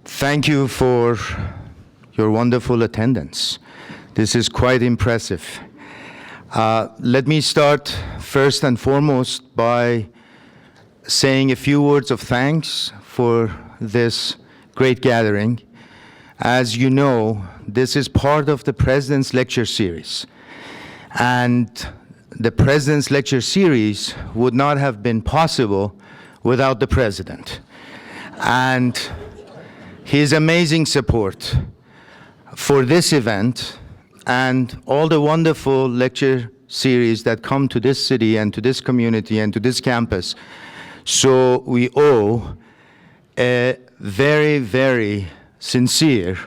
Thank you for your wonderful attendance. This is quite impressive. Let me start first and foremost by saying a few words of thanks for this great gathering. As you know, this is part of the President's Lecture Series. And the President's Lecture Series would not have been possible without the President. And his amazing support for this event and all the wonderful lecture series that come to this city and to this community and to this campus. So we owe a very, very sincere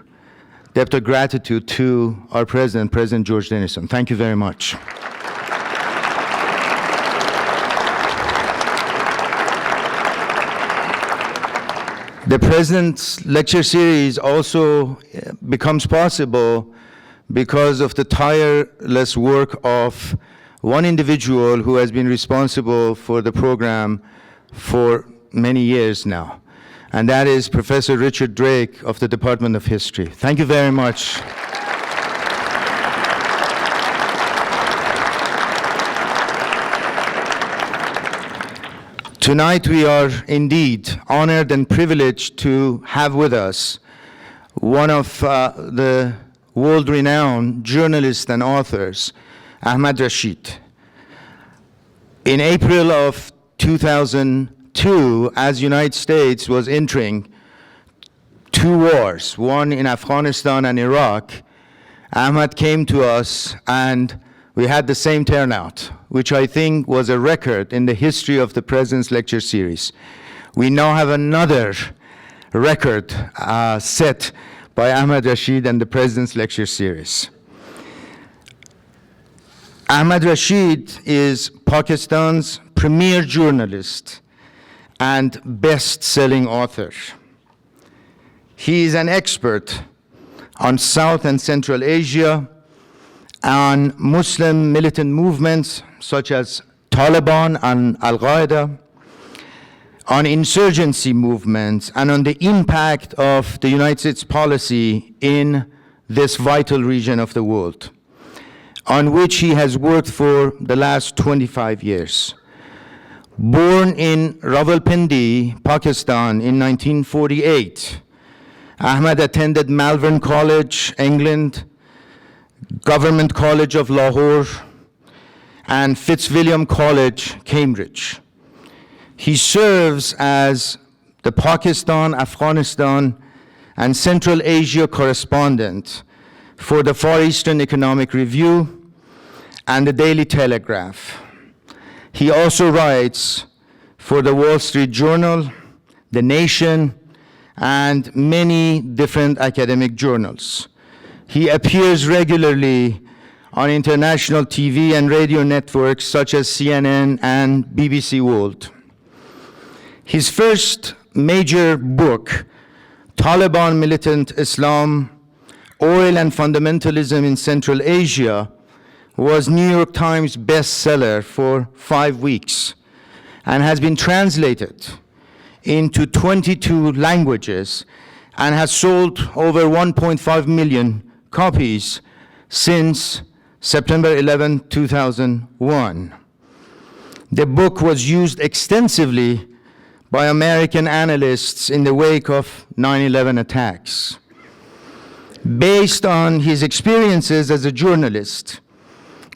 debt of gratitude to our President, President George Dennison. Thank you very much. The President's Lecture Series also becomes possible because of the tireless work of one individual who has been responsible for the program for many years now, and that is Professor Richard Drake of the Department of History. Thank you very much. Tonight we are indeed honored and privileged to have with us one of the world-renowned journalists and authors, Ahmad Rashid. In April of 2002, as United States was entering two wars, one in Afghanistan and Iraq, Ahmad came to us and we had the same turnout, which I think was a record in the history of the President's Lecture Series. We now have another record set by Ahmad Rashid and the President's Lecture Series. Ahmad Rashid is Pakistan's premier journalist and best-selling author. He is an expert on South and Central Asia, on Muslim militant movements such as Taliban and Al-Qaeda, on insurgency movements, and on the impact of the United States policy in this vital region of the world, on which he has worked for the last 25 years. Born in Rawalpindi, Pakistan in 1948, Ahmad attended Malvern College, England, Government College of Lahore, and Fitzwilliam College, Cambridge. He serves as the Pakistan, Afghanistan, and Central Asia correspondent for the Far Eastern Economic Review and the Daily Telegraph. He also writes for the Wall Street Journal, The Nation, and many different academic journals. He appears regularly on international TV and radio networks such as CNN and BBC World. His first major book, Taliban Militant Islam, Oil and Fundamentalism in Central Asia, was New York Times bestseller for 5 weeks and has been translated into 22 languages and has sold over 1.5 million copies since September 11, 2001. The book was used extensively by American analysts in the wake of 9/11 attacks. Based on his experiences as a journalist,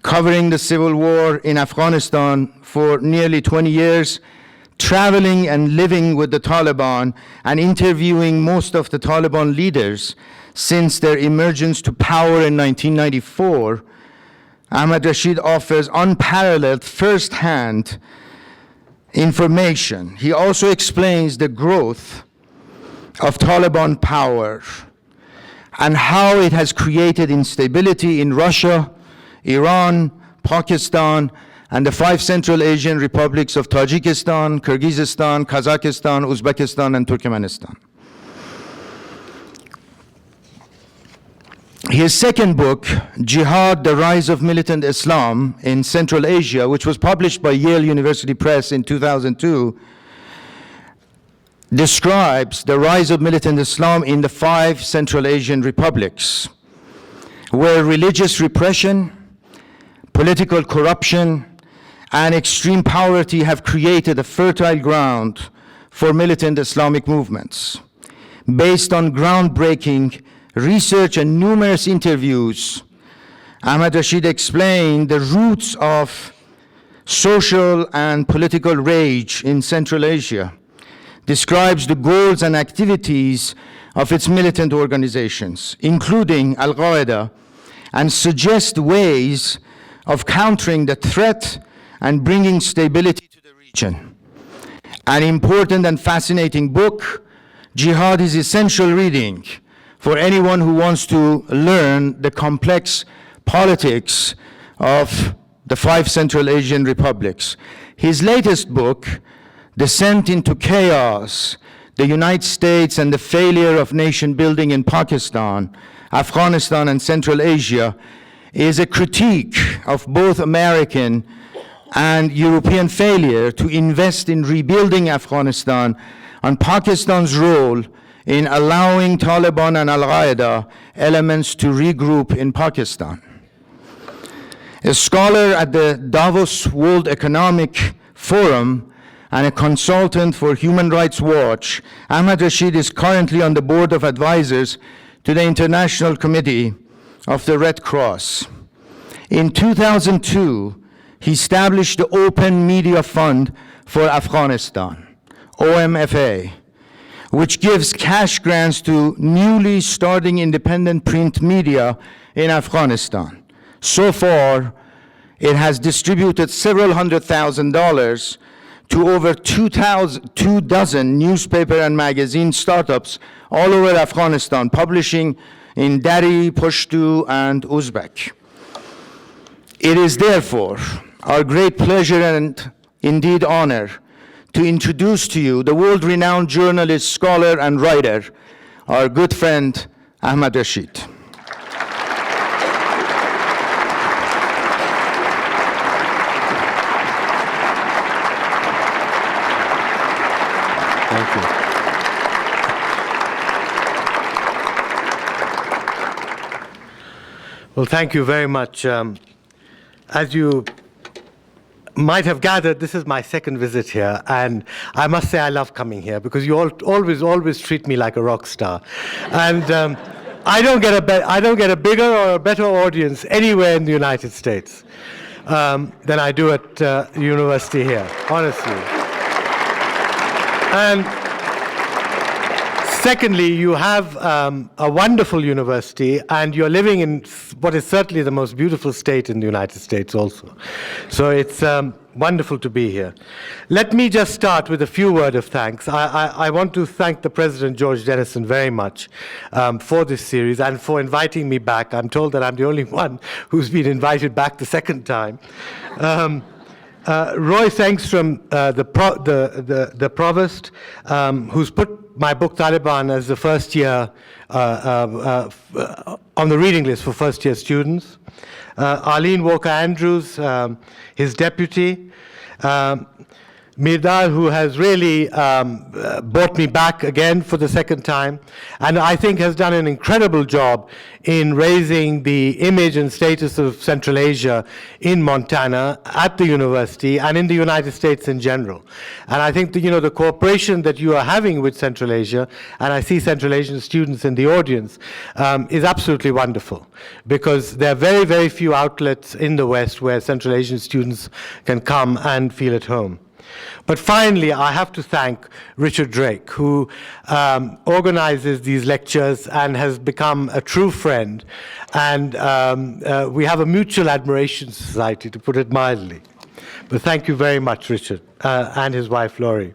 covering the civil war in Afghanistan for nearly 20 years, traveling and living with the Taliban and interviewing most of the Taliban leaders since their emergence to power in 1994, Ahmad Rashid offers unparalleled first-hand information. He also explains the growth of Taliban power and how it has created instability in Russia, Iran, Pakistan, and the 5 Central Asian republics of Tajikistan, Kyrgyzstan, Kazakhstan, Uzbekistan, and Turkmenistan. His second book, Jihad, The Rise of Militant Islam in Central Asia, which was published by Yale University Press in 2002, describes the rise of militant Islam in the 5 Central Asian republics, where religious repression, political corruption, and extreme poverty have created a fertile ground for militant Islamic movements. Based on groundbreaking research and numerous interviews, Ahmad Rashid explained the roots of social and political rage in Central Asia, describes the goals and activities of its militant organizations, including Al-Qaeda, and suggests ways of countering the threat and bringing stability to the region. An important and fascinating book, Jihad is essential reading for anyone who wants to learn the complex politics of the 5 Central Asian republics. His latest book, Descent into Chaos, the United States and the Failure of Nation Building in Pakistan, Afghanistan, and Central Asia, is a critique of both American and European failure to invest in rebuilding Afghanistan and Pakistan's role in allowing Taliban and Al-Qaeda elements to regroup in Pakistan. A scholar at the Davos World Economic Forum and a consultant for Human Rights Watch, Ahmad Rashid is currently on the board of advisors to the International Committee of the Red Cross. In 2002, he established the Open Media Fund for Afghanistan, OMFA, which gives cash grants to newly starting independent print media in Afghanistan. So far, it has distributed several $100,000 to over 24 newspaper and magazine startups all over Afghanistan, publishing in Dari, Pashto, and Uzbek. It is therefore our great pleasure and indeed honor to introduce to you the world-renowned journalist, scholar, and writer, our good friend, Ahmad Rashid. Thank you. Well, thank you very much. As you might have gathered, this is my second visit here, and I must say I love coming here because you all always treat me like a rock star, and I don't get a bigger or a better audience anywhere in the United States than I do at university here, honestly. And secondly, you have a wonderful university, and you're living in what is certainly the most beautiful state in the United States also. So it's wonderful to be here. Let me just start with a few words of thanks. I want to thank the President, George Dennison, very much for this series and for inviting me back. I'm told that I'm the only one who's been invited back the second time. Roy Engstrom, the provost, who's put my book Taliban as the first year on the reading list for first-year students. Arlene Walker-Andrews, his deputy. Mirdal, who has really brought me back again for the second time, and I think has done an incredible job in raising the image and status of Central Asia in Montana, at the university, and in the United States in general. And I think the cooperation that you are having with Central Asia, and I see Central Asian students in the audience, is absolutely wonderful, because there are very, very few outlets in the West where Central Asian students can come and feel at home. But finally, I have to thank Richard Drake, who organizes these lectures and has become a true friend. And we have a mutual admiration society, to put it mildly. But thank you very much, Richard, and his wife, Laurie.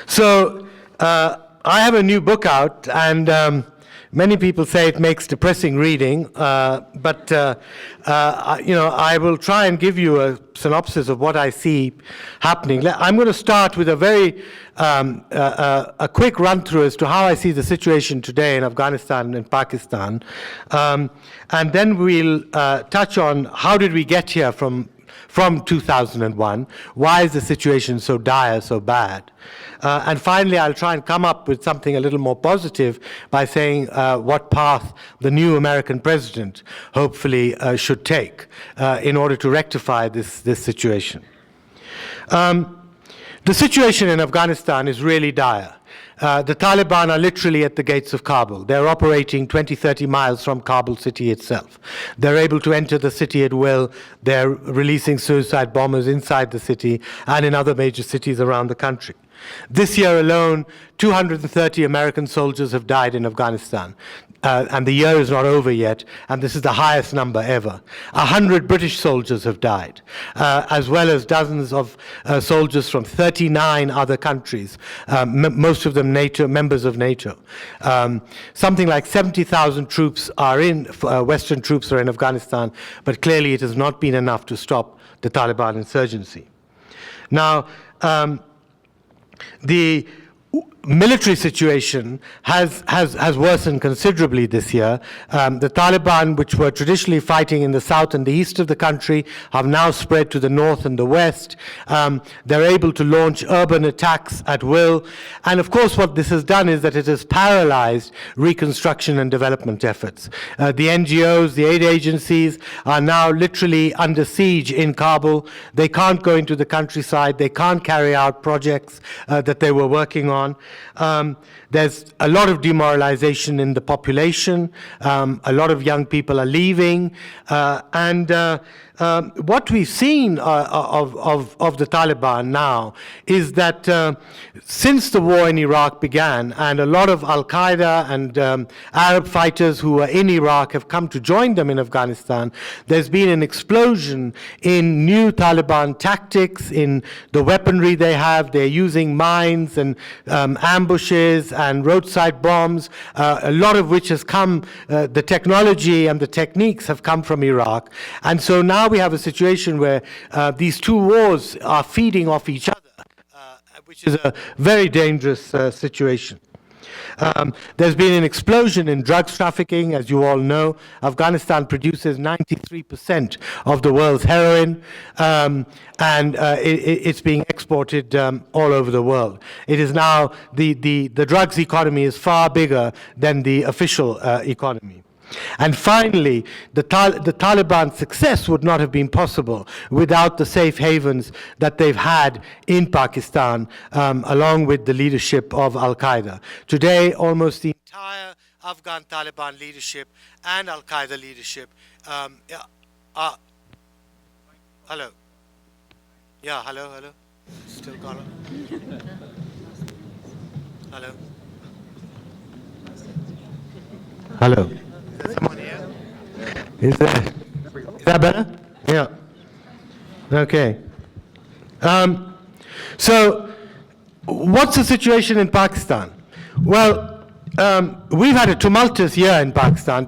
So I have a new book out, and many people say it makes depressing reading, but I will try and give you a synopsis of what I see happening. I'm going to start with a very a quick run-through as to how I see the situation today in Afghanistan and Pakistan, and then we'll touch on how did we get here from 2001, why is the situation so dire, so bad? And finally, I'll try and come up with something a little more positive by saying what path the new American president hopefully should take in order to rectify this situation. The situation in Afghanistan is really dire. The Taliban are literally at the gates of Kabul. They're operating 20, 30 miles from Kabul city itself. They're able to enter the city at will. They're releasing suicide bombers inside the city and in other major cities around the country. This year alone, 230 American soldiers have died in Afghanistan. And the year is not over yet, and this is the highest number ever. 100 British soldiers have died, as well as dozens of soldiers from 39 other countries, most of them NATO, members of NATO. Something like 70,000 troops are in, Western troops are in Afghanistan, but clearly it has not been enough to stop the Taliban insurgency. Now, the military situation has worsened considerably this year. The Taliban, which were traditionally fighting in the south and the east of the country, have now spread to the north and the west. They're able to launch urban attacks at will. And of course, what this has done is that it has paralyzed reconstruction and development efforts. The NGOs, the aid agencies are now literally under siege in Kabul. They can't go into the countryside. They can't carry out projects that they were working on. There's a lot of demoralization in the population. A lot of young people are leaving. What we've seen of the Taliban now is that since the war in Iraq began, and a lot of Al-Qaeda and Arab fighters who were in Iraq have come to join them in Afghanistan, there's been an explosion in new Taliban tactics, in the weaponry they have. They're using mines and ambushes and roadside bombs, a lot of which has come, the technology and the techniques have come from Iraq. And so now we have a situation where these two wars are feeding off each other, which is a very dangerous situation. There's been an explosion in drugs trafficking, as you all know. Afghanistan produces 93% of the world's heroin, and it's being exported all over the world. It is now, the drugs economy is far bigger than the official economy. And finally, the Taliban's success would not have been possible without the safe havens that they've had in Pakistan, along with the leadership of Al-Qaeda. Today, almost the entire Afghan Taliban leadership and Al-Qaeda leadership hello. Yeah, hello. Still calling. Hello. Hello. Someone here? Is that better? Yeah. Okay. So, what's the situation in Pakistan? Well, we've had a tumultuous year in Pakistan,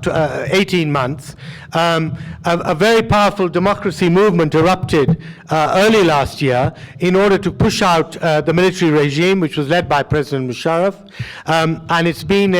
18 months. A very powerful democracy movement erupted early last year in order to push out the military regime, which was led by President Musharraf. And it's been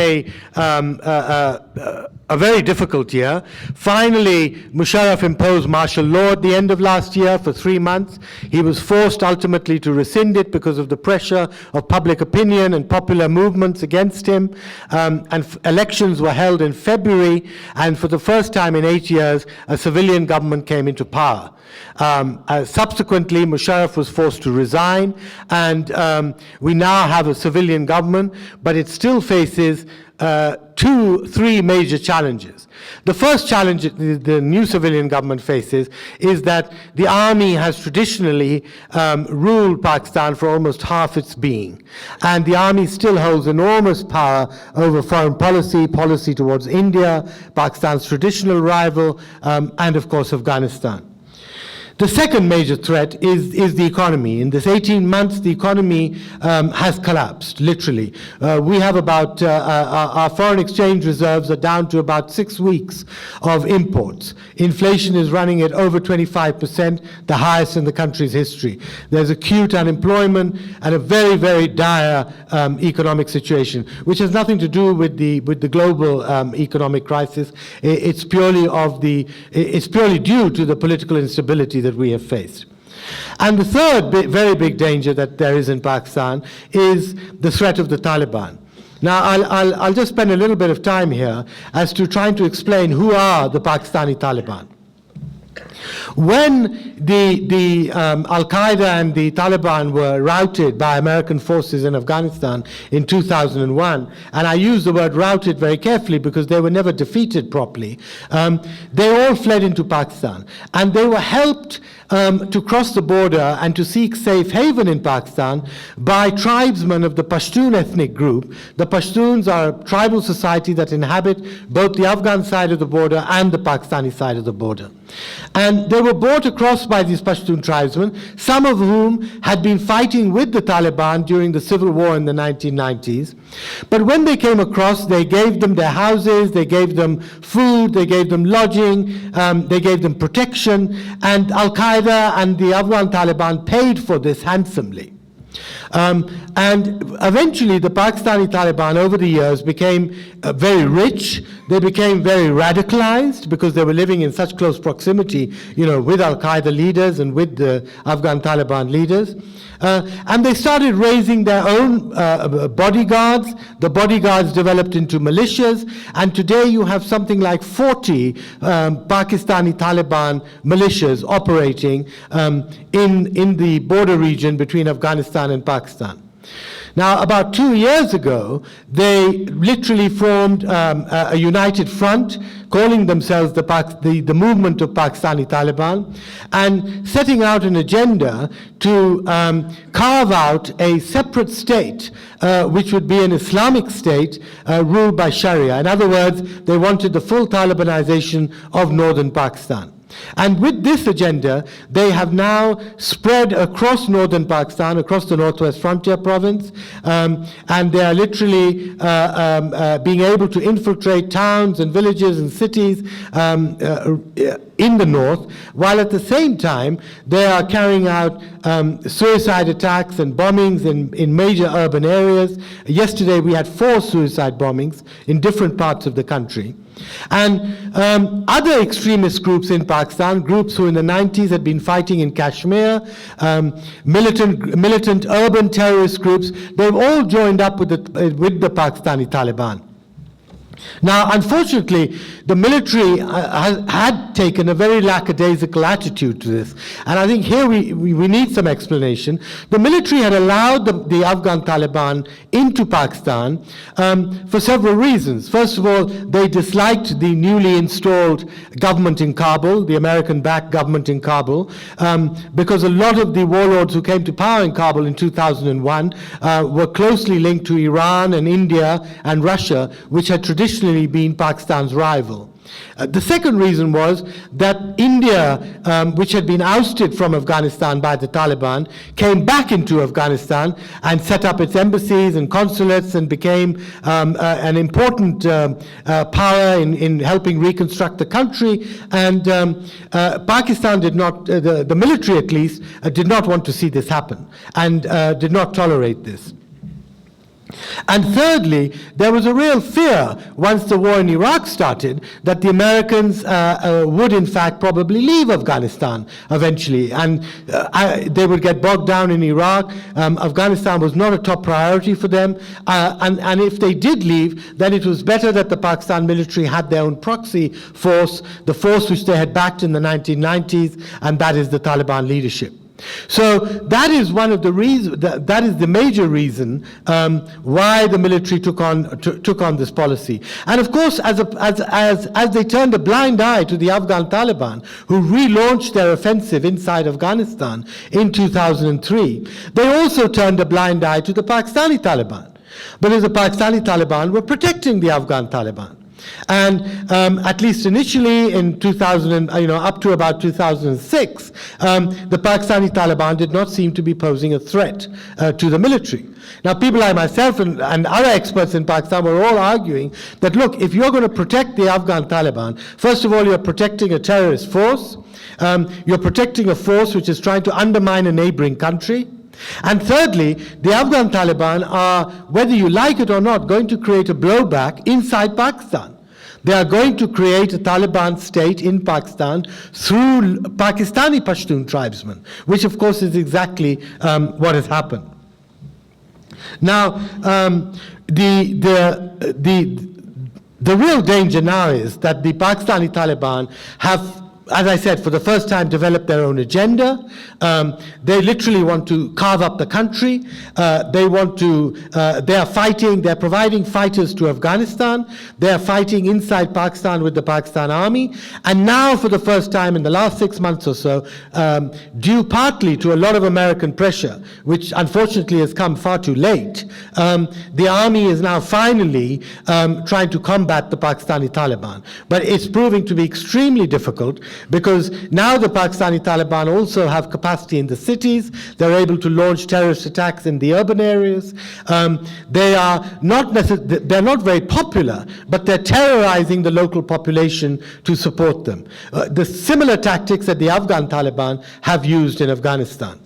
a very difficult year. Finally, Musharraf imposed martial law at the end of last year for 3 months. He was forced ultimately to rescind it because of the pressure of public opinion and popular movements against him. And elections were held in February, and for the first time in 8 years, a civilian government came into power. Subsequently, Musharraf was forced to resign, and we now have a civilian government, but it still faces 3 major challenges. The first challenge the new civilian government faces is that the army has traditionally ruled Pakistan for almost half its being. And the army still holds enormous power over foreign policy towards India, Pakistan's traditional rival, and of course Afghanistan. The second major threat is the economy. In this 18 months, the economy has collapsed, literally. We have about, our foreign exchange reserves are down to about 6 weeks of imports. Inflation is running at over 25%, the highest in the country's history. There's acute unemployment and a very, very dire economic situation, which has nothing to do with the global economic crisis. It's purely due to the political instability that we have faced. And the third very big danger that there is in Pakistan is the threat of the Taliban. Now, I'll just spend a little bit of time here as to trying to explain who are the Pakistani Taliban. When the Al-Qaeda and the Taliban were routed by American forces in Afghanistan in 2001, and I use the word routed very carefully because they were never defeated properly, they all fled into Pakistan. And they were helped to cross the border and to seek safe haven in Pakistan by tribesmen of the Pashtun ethnic group. The Pashtuns are a tribal society that inhabit both the Afghan side of the border and the Pakistani side of the border. And they were brought across by these Pashtun tribesmen, some of whom had been fighting with the Taliban during the civil war in the 1990s. But when they came across, they gave them their houses, they gave them food, they gave them lodging, they gave them protection, and Al-Qaeda and the Afghan Taliban paid for this handsomely. And eventually the Pakistani Taliban over the years became very rich. They became very radicalized because they were living in such close proximity, with Al-Qaeda leaders and with the Afghan Taliban leaders. And they started raising their own bodyguards. The bodyguards developed into militias, and today you have something like 40 Pakistani Taliban militias operating in the border region between Afghanistan and Pakistan. Now, about 2 years ago, they literally formed a united front, calling themselves the Movement of Pakistani Taliban, and setting out an agenda to carve out a separate state, which would be an Islamic state ruled by Sharia. In other words, they wanted the full Talibanization of northern Pakistan. And with this agenda, they have now spread across northern Pakistan, across the Northwest Frontier Province, and they are literally being able to infiltrate towns and villages and cities in the north, while at the same time they are carrying out suicide attacks and bombings in major urban areas. Yesterday we had 4 suicide bombings in different parts of the country. And other extremist groups in Pakistan, groups who in the 90s had been fighting in Kashmir, militant urban terrorist groups, they've all joined up with the Pakistani Taliban. Now, unfortunately, the military had taken a very lackadaisical attitude to this. And I think here we need some explanation. The military had allowed the Afghan Taliban into Pakistan for several reasons. First of all, they disliked the newly installed government in Kabul, the American-backed government in Kabul, because a lot of the warlords who came to power in Kabul in 2001 were closely linked to Iran and India and Russia, which had traditionally been Pakistan's rival. The second reason was that India, which had been ousted from Afghanistan by the Taliban, came back into Afghanistan and set up its embassies and consulates and became an important power in helping reconstruct the country. And Pakistan did not, the military at least, did not want to see this happen and did not tolerate this. And thirdly, there was a real fear once the war in Iraq started that the Americans would in fact probably leave Afghanistan eventually, and they would get bogged down in Iraq. Afghanistan was not a top priority for them, and if they did leave, then it was better that the Pakistan military had their own proxy force, the force which they had backed in the 1990s, and that is the Taliban leadership. So that is one of the reasons. That is the major reason why the military took on this policy. And of course, as they turned a blind eye to the Afghan Taliban, who relaunched their offensive inside Afghanistan in 2003, they also turned a blind eye to the Pakistani Taliban, because the Pakistani Taliban were protecting the Afghan Taliban. And at least initially in 2000, up to about 2006, the Pakistani Taliban did not seem to be posing a threat to the military. Now, people like myself and other experts in Pakistan were all arguing that, look, if you're going to protect the Afghan Taliban, first of all, you're protecting a terrorist force. You're protecting a force which is trying to undermine a neighboring country. And thirdly, the Afghan Taliban are, whether you like it or not, going to create a blowback inside Pakistan. They are going to create a Taliban state in Pakistan through Pakistani Pashtun tribesmen, which of course is exactly what has happened. Now, the real danger now is that the Pakistani Taliban have, as I said, for the first time developed their own agenda. They literally want to carve up the country. They are fighting, they're providing fighters to Afghanistan. They're fighting inside Pakistan with the Pakistan Army. And now, for the first time in the last 6 months or so, due partly to a lot of American pressure, which unfortunately has come far too late, the army is now finally trying to combat the Pakistani Taliban. But it's proving to be extremely difficult, because now the Pakistani Taliban also have capacity in the cities. They're able to launch terrorist attacks in the urban areas. They are they're not very popular, but they're terrorizing the local population to support them. The similar tactics that the Afghan Taliban have used in Afghanistan.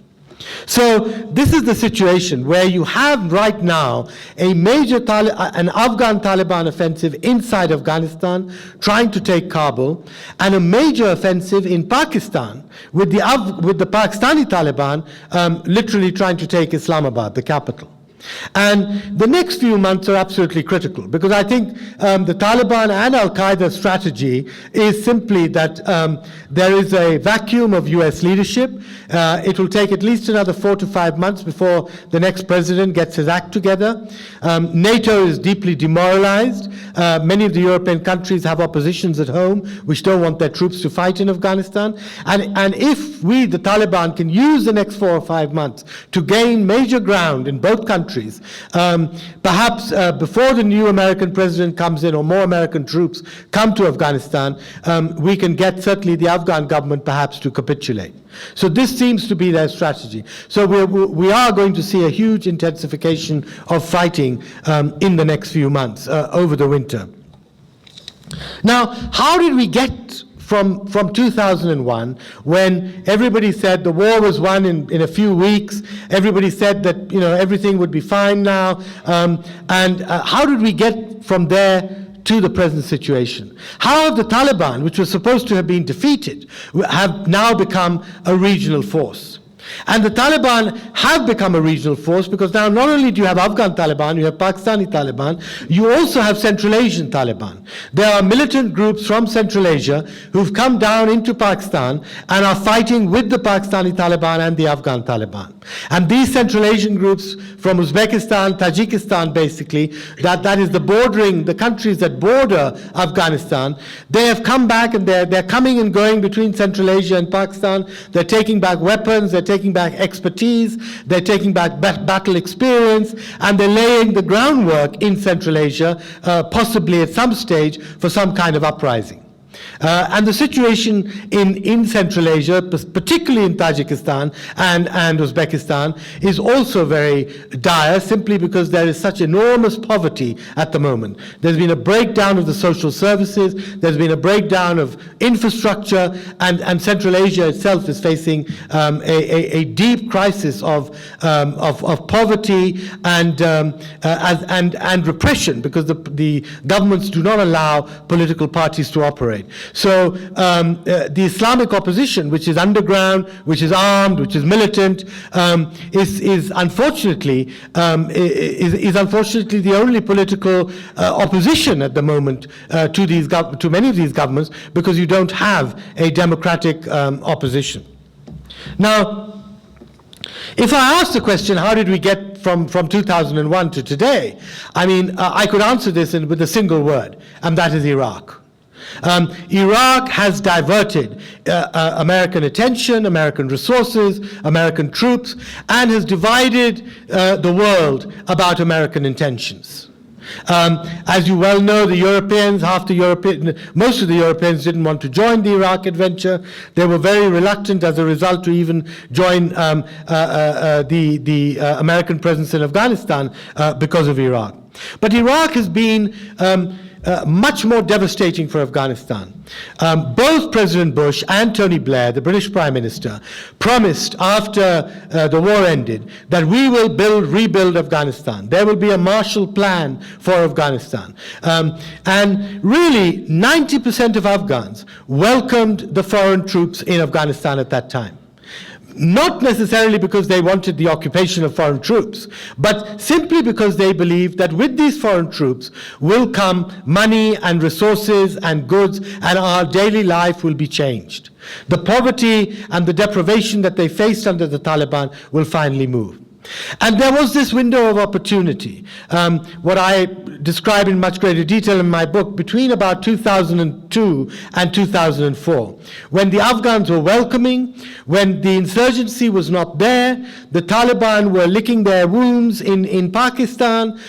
So this is the situation where you have right now a major an Afghan Taliban offensive inside Afghanistan trying to take Kabul, and a major offensive in Pakistan with the Pakistani Taliban literally trying to take Islamabad, the capital. And the next few months are absolutely critical, because I think the Taliban and Al-Qaeda strategy is simply that there is a vacuum of US leadership. It will take at least another 4 to 5 months before the next president gets his act together. NATO is deeply demoralized. Many of the European countries have oppositions at home which don't want their troops to fight in Afghanistan. And if we, the Taliban, can use the next 4 or 5 months to gain major ground in both countries, perhaps before the new American president comes in or more American troops come to Afghanistan, we can get certainly the Afghan government perhaps to capitulate. So this seems to be their strategy. So we are going to see a huge intensification of fighting in the next few months over the winter. Now, how did we get from 2001, when everybody said the war was won in a few weeks, everybody said that everything would be fine now, and how did we get from there to the present situation? How have the Taliban, which was supposed to have been defeated, have now become a regional force? And the Taliban have become a regional force because now not only do you have Afghan Taliban, you have Pakistani Taliban, you also have Central Asian Taliban. There are militant groups from Central Asia who've come down into Pakistan and are fighting with the Pakistani Taliban and the Afghan Taliban. And these Central Asian groups from Uzbekistan, Tajikistan basically, that is the countries that border Afghanistan, they have come back and they're coming and going between Central Asia and Pakistan. They're taking back weapons, they're taking back expertise, they're taking back battle experience, and they're laying the groundwork in Central Asia, possibly at some stage, for some kind of uprising. And the situation in Central Asia, particularly in Tajikistan and Uzbekistan, is also very dire, simply because there is such enormous poverty at the moment. There's been a breakdown of the social services, there's been a breakdown of infrastructure, and Central Asia itself is facing a deep crisis of poverty and repression, because the governments do not allow political parties to operate. So the Islamic opposition, which is underground, which is armed, which is militant, is unfortunately the only political opposition at the moment to many of these governments, because you don't have a democratic opposition. Now, if I ask the question, how did we get from 2001 to today? I mean, I could answer this with a single word, and that is Iraq. Iraq has diverted American attention, American resources, American troops, and has divided the world about American intentions. As you well know, the Europeans, most of the Europeans didn't want to join the Iraq adventure. They were very reluctant as a result to even join the American presence in Afghanistan because of Iraq. But Iraq has been much more devastating for Afghanistan. Both President Bush and Tony Blair, the British Prime Minister, promised after the war ended that we will rebuild Afghanistan. There will be a Marshall Plan for Afghanistan. And really, 90% of Afghans welcomed the foreign troops in Afghanistan at that time. Not necessarily because they wanted the occupation of foreign troops, but simply because they believed that with these foreign troops will come money and resources and goods, and our daily life will be changed. The poverty and the deprivation that they faced under the Taliban will finally move. And there was this window of opportunity, what I describe in much greater detail in my book, between about 2002 and 2004, when the Afghans were welcoming, when the insurgency was not there, the Taliban were licking their wounds in Pakistan,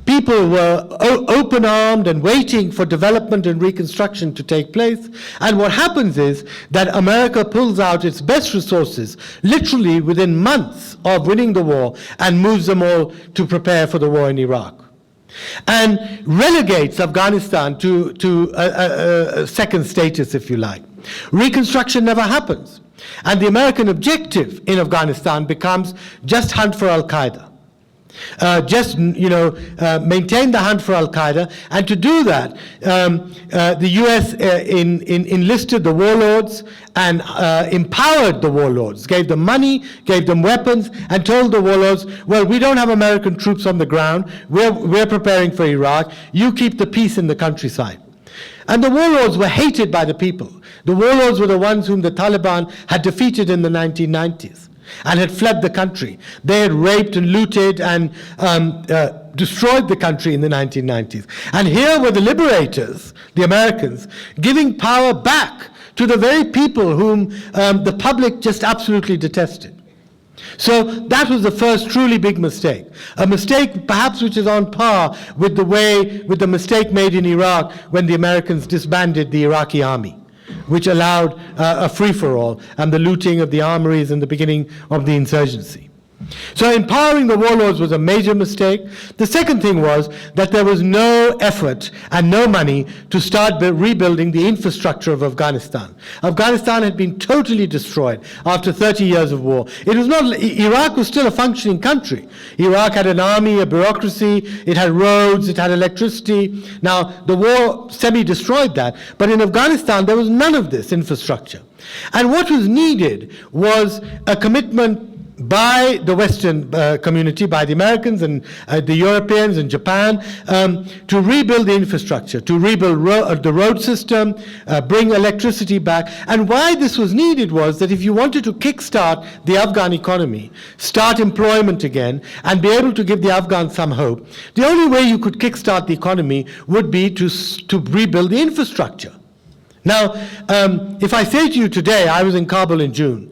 people were open-armed and waiting for development and reconstruction to take place. And what happens is that America pulls out its best resources, literally within months of winning the war, and moves them all to prepare for the war in Iraq, and relegates Afghanistan to a second status, if you like. Reconstruction never happens. And the American objective in Afghanistan becomes just hunt for al-Qaeda. Maintain the hunt for al-Qaeda, and to do that, the U.S. enlisted the warlords and empowered the warlords, gave them money, gave them weapons, and told the warlords, well, we don't have American troops on the ground, we're preparing for Iraq, you keep the peace in the countryside. And the warlords were hated by the people. The warlords were the ones whom the Taliban had defeated in the 1990s. And had fled the country. They had raped and looted and destroyed the country in the 1990s. And here were the liberators, the Americans, giving power back to the very people whom the public just absolutely detested. So that was the first truly big mistake. A mistake perhaps which is on par with the mistake made in Iraq when the Americans disbanded the Iraqi army, which allowed a free-for-all and the looting of the armories and the beginning of the insurgency. So empowering the warlords was a major mistake. The second thing was that there was no effort and no money to start rebuilding the infrastructure of Afghanistan. Afghanistan had been totally destroyed after 30 years of war. Iraq was still a functioning country. Iraq had an army, a bureaucracy, it had roads, it had electricity. Now, the war semi-destroyed that, but in Afghanistan there was none of this infrastructure. And what was needed was a commitment by the Western community, by the Americans and the Europeans and Japan, to rebuild the infrastructure, to rebuild the road system, bring electricity back. And why this was needed was that if you wanted to kickstart the Afghan economy, start employment again, and be able to give the Afghans some hope, the only way you could kickstart the economy would be to rebuild the infrastructure. Now, if I say to you today, I was in Kabul in June,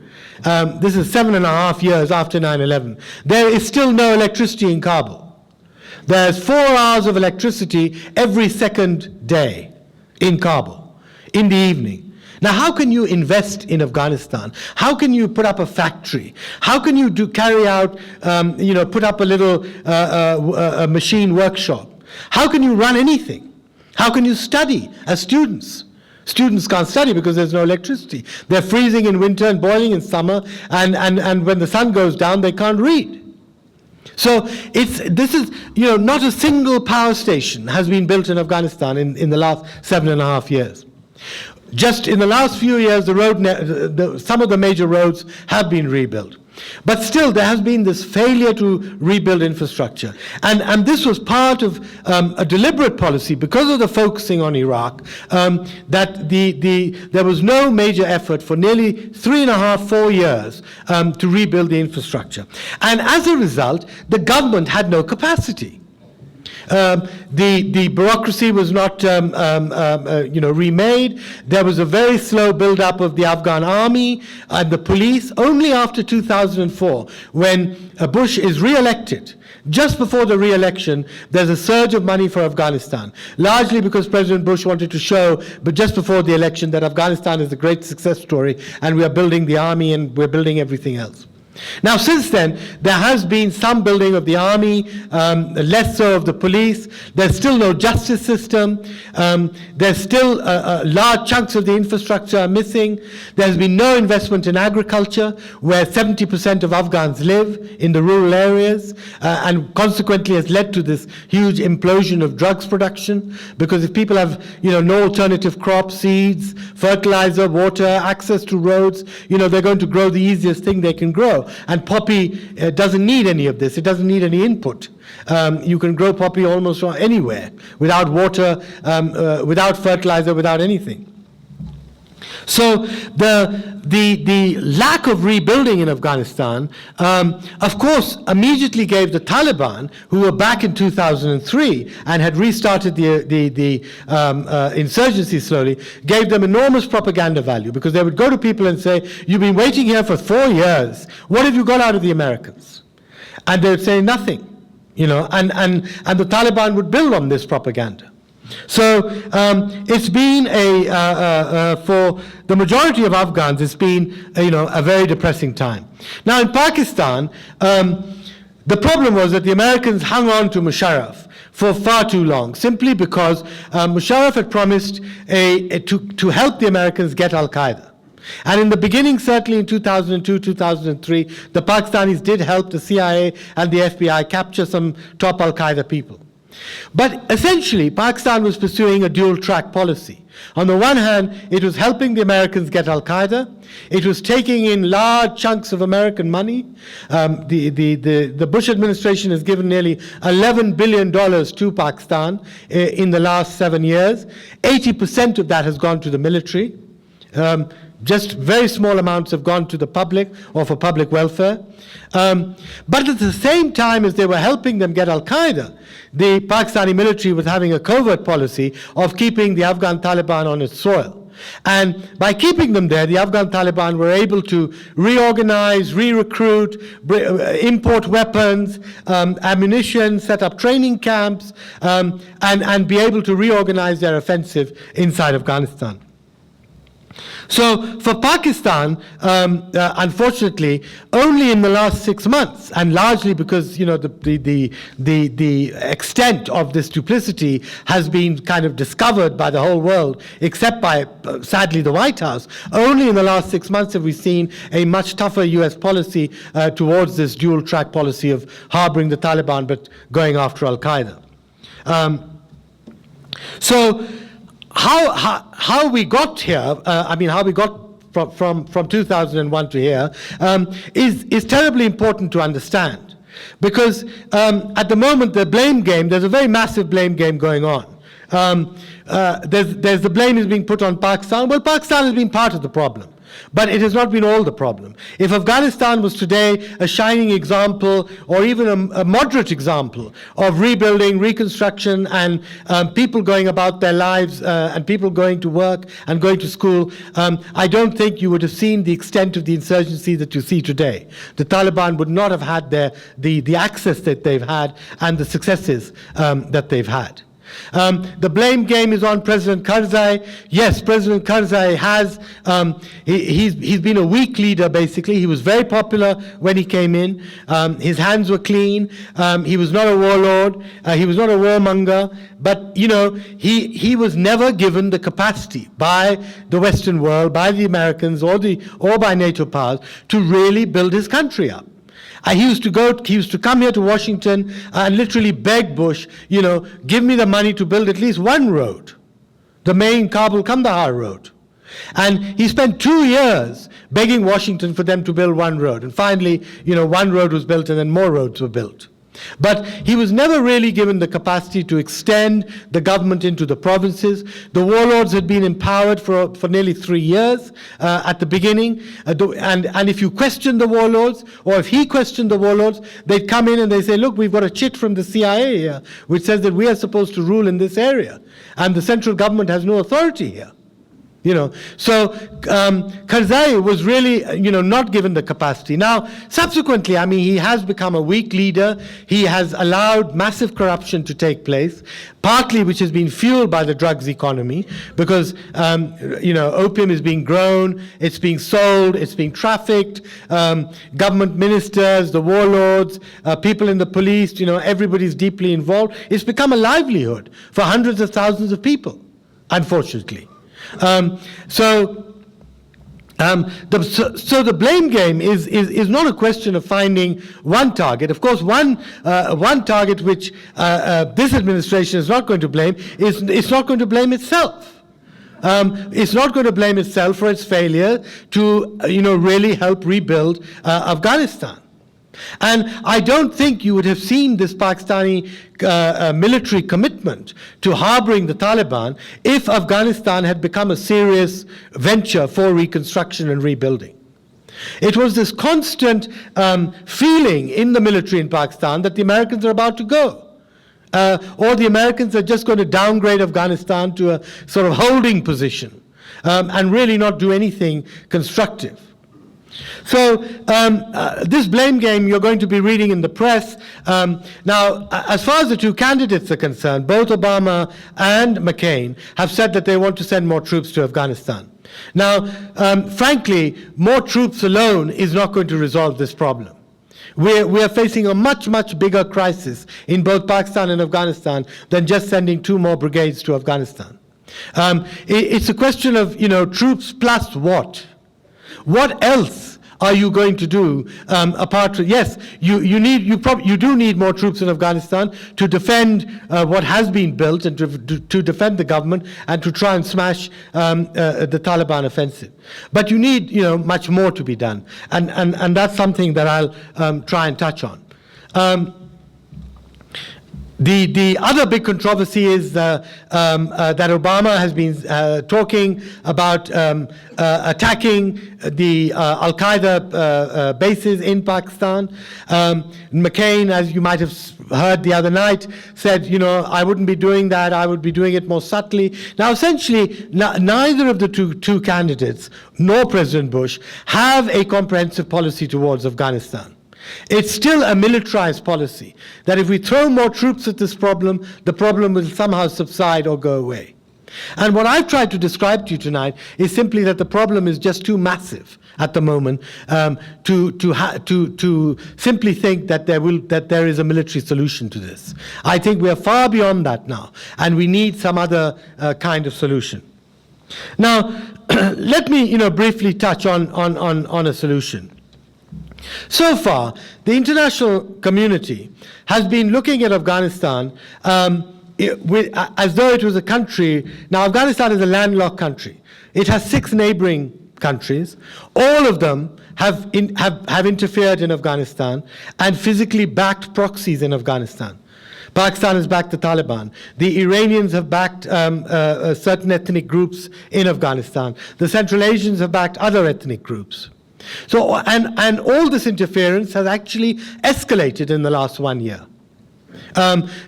this is 7.5 years after 9/11. There is still no electricity in Kabul. There's 4 hours of electricity every second day in Kabul, in the evening. Now, how can you invest in Afghanistan? How can you put up a factory? How can you carry out, put up a little a machine workshop? How can you run anything? How can you study as students? Students can't study because there's no electricity. They're freezing in winter and boiling in summer, and when the sun goes down, they can't read. So this is not a single power station has been built in Afghanistan in the last 7.5 years. Just in the last few years, some of the major roads have been rebuilt. But still, there has been this failure to rebuild infrastructure. And this was part of a deliberate policy, because of the focusing on Iraq, that there was no major effort for nearly 3.5–4 years to rebuild the infrastructure. And as a result, the government had no capacity. The bureaucracy was not remade. There was a very slow build-up of the Afghan army and the police. Only after 2004, when Bush is re-elected, just before the re-election, there's a surge of money for Afghanistan, largely because President Bush wanted to show, but just before the election, that Afghanistan is a great success story, and we are building the army and we're building everything else. Now, since then, there has been some building of the army, less so of the police. There's still no justice system. There's still large chunks of the infrastructure are missing. There's been no investment in agriculture, where 70% of Afghans live in the rural areas, and consequently has led to this huge implosion of drugs production. Because if people have, no alternative crops, seeds, fertilizer, water, access to roads, they're going to grow the easiest thing they can grow. And poppy doesn't need any of this. It doesn't need any input. You can grow poppy almost anywhere, without water, without fertilizer, without anything. So the lack of rebuilding in Afghanistan, of course, immediately gave the Taliban, who were back in 2003 and had restarted the insurgency slowly, gave them enormous propaganda value, because they would go to people and say, "You've been waiting here for 4 years. What have you got out of the Americans?" And they would say nothing, and the Taliban would build on this propaganda. So it's been for the majority of Afghans, it's been a very depressing time. Now in Pakistan, the problem was that the Americans hung on to Musharraf for far too long, simply because Musharraf had promised to help the Americans get Al-Qaeda. And in the beginning, certainly in 2002, 2003, the Pakistanis did help the CIA and the FBI capture some top Al-Qaeda people. But essentially, Pakistan was pursuing a dual-track policy. On the one hand, it was helping the Americans get Al-Qaeda. It was taking in large chunks of American money. The Bush administration has given nearly $11 billion to Pakistan in the last 7 years. 80% of that has gone to the military. Just very small amounts have gone to the public or for public welfare. But at the same time as they were helping them get Al-Qaeda, the Pakistani military was having a covert policy of keeping the Afghan Taliban on its soil. And by keeping them there, the Afghan Taliban were able to reorganize, re-recruit, import weapons, ammunition, set up training camps, and be able to reorganize their offensive inside Afghanistan. So for Pakistan, unfortunately, only in the last 6 months, and largely because the extent of this duplicity has been kind of discovered by the whole world, except by sadly the White House, only in the last 6 months have we seen a much tougher U.S. policy towards this dual-track policy of harboring the Taliban but going after Al-Qaeda. So how we got here, how we got from 2001 to here, is terribly important to understand. Because at the moment, the blame game, there's a very massive blame game going on. There's the blame is being put on Pakistan. Well, Pakistan has been part of the problem, but it has not been all the problem. If Afghanistan was today a shining example, or even a moderate example of rebuilding, reconstruction, and people going about their lives, and people going to work and going to school, I don't think you would have seen the extent of the insurgency that you see today. The Taliban would not have had the access that they've had and the successes that they've had. The blame game is on President Karzai. Yes, President Karzai has, he's been a weak leader, basically. He was very popular when he came in. His hands were clean. He was not a warlord. He was not a warmonger. But, he was never given the capacity by the Western world, by the Americans, or by NATO powers to really build his country up. He used to come here to Washington and literally beg Bush, give me the money to build at least one road, the main Kabul-Kandahar road. And he spent 2 years begging Washington for them to build one road. And finally, one road was built and then more roads were built. But he was never really given the capacity to extend the government into the provinces. The warlords had been empowered for nearly 3 years at the beginning. And if you question the warlords, or if he questioned the warlords, they'd come in and they say, look, we've got a chit from the CIA here, which says that we are supposed to rule in this area. And the central government has no authority here. So Karzai was really, not given the capacity. Now, subsequently, he has become a weak leader. He has allowed massive corruption to take place, partly which has been fueled by the drugs economy, because, opium is being grown, it's being sold, it's being trafficked. Government ministers, the warlords, people in the police, everybody's deeply involved. It's become a livelihood for hundreds of thousands of people, unfortunately. So the blame game is not a question of finding one target. Of course, one target which this administration is not going to blame is it's not going to blame itself. It's not going to blame itself for its failure to really help rebuild Afghanistan. And I don't think you would have seen this Pakistani military commitment to harboring the Taliban if Afghanistan had become a serious venture for reconstruction and rebuilding. It was this constant feeling in the military in Pakistan that the Americans are about to go. Or the Americans are just going to downgrade Afghanistan to a sort of holding position and really not do anything constructive. So this blame game you're going to be reading in the press. Now, as far as the two candidates are concerned, both Obama and McCain have said that they want to send more troops to Afghanistan. Now, frankly, more troops alone is not going to resolve this problem. We are facing a much, much bigger crisis in both Pakistan and Afghanistan than just sending 2 more brigades to Afghanistan. It's a question of, troops plus what? What else are you going to do apart from, yes, you do need more troops in Afghanistan to defend what has been built and to defend the government and to try and smash the Taliban offensive. But you need, much more to be done. And that's something that I'll try and touch on. The other big controversy is that Obama has been talking about attacking the Al-Qaeda bases in Pakistan. McCain, as you might have heard the other night, said, I wouldn't be doing that, I would be doing it more subtly. Now, essentially, neither of the two candidates, nor President Bush, have a comprehensive policy towards Afghanistan. It's still a militarized policy, that if we throw more troops at this problem, the problem will somehow subside or go away. And what I've tried to describe to you tonight is simply that the problem is just too massive at the moment to simply think that there is a military solution to this. I think we are far beyond that now, and we need some other kind of solution. Now, let me briefly touch on a solution. So far, the international community has been looking at Afghanistan as though it was a country. Now, Afghanistan is a landlocked country. It has 6 neighboring countries. All of them have interfered in Afghanistan and physically backed proxies in Afghanistan. Pakistan has backed the Taliban. The Iranians have backed certain ethnic groups in Afghanistan. The Central Asians have backed other ethnic groups. So, and all this interference has actually escalated in the last 1 year.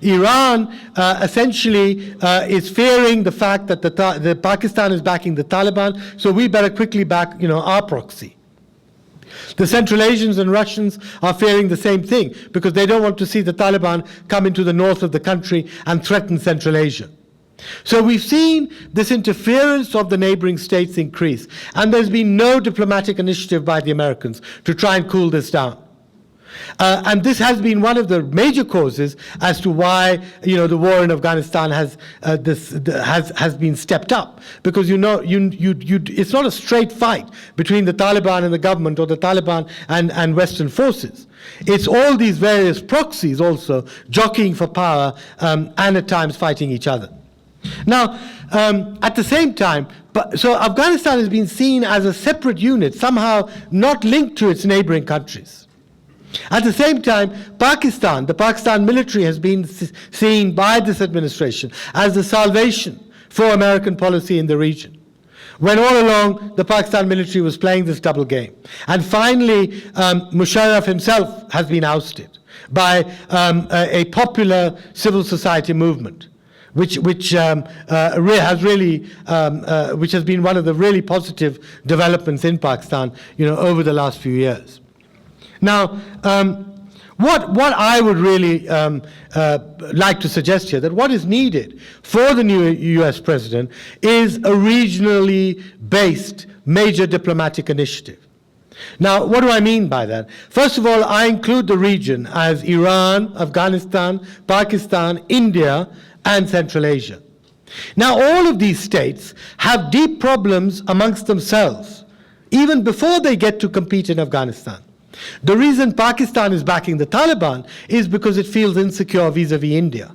Iran essentially is fearing the fact that the Pakistan is backing the Taliban, so we better quickly back, our proxy. The Central Asians and Russians are fearing the same thing because they don't want to see the Taliban come into the north of the country and threaten Central Asia. So we've seen this interference of the neighboring states increase, and there's been no diplomatic initiative by the Americans to try and cool this down. And this has been one of the major causes as to why the war in Afghanistan has been stepped up, because it's not a straight fight between the Taliban and the government, or the Taliban and Western forces. It's all these various proxies also jockeying for power and at times fighting each other. Now, at the same time, so Afghanistan has been seen as a separate unit, somehow not linked to its neighboring countries. At the same time, Pakistan, the Pakistan military has been seen by this administration as the salvation for American policy in the region, when all along the Pakistan military was playing this double game. And finally, Musharraf himself has been ousted by a popular civil society movement, which has been one of the really positive developments in Pakistan, over the last few years. Now, what I would really like to suggest here, that what is needed for the new US president is a regionally based major diplomatic initiative. Now, what do I mean by that? First of all, I include the region as Iran, Afghanistan, Pakistan, India, and Central Asia. Now, all of these states have deep problems amongst themselves, even before they get to compete in Afghanistan. The reason Pakistan is backing the Taliban is because it feels insecure vis-à-vis India.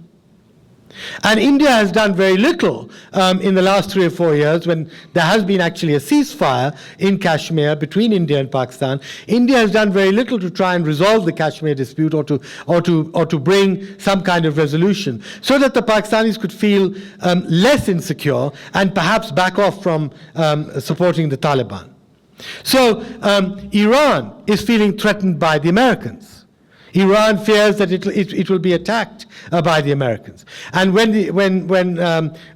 And India has done very little in the last 3 or 4 years, when there has been actually a ceasefire in Kashmir between India and Pakistan. India has done very little to try and resolve the Kashmir dispute, or to bring some kind of resolution, so that the Pakistanis could feel less insecure and perhaps back off from supporting the Taliban. So Iran is feeling threatened by the Americans. Iran fears that it will be attacked by the Americans. And when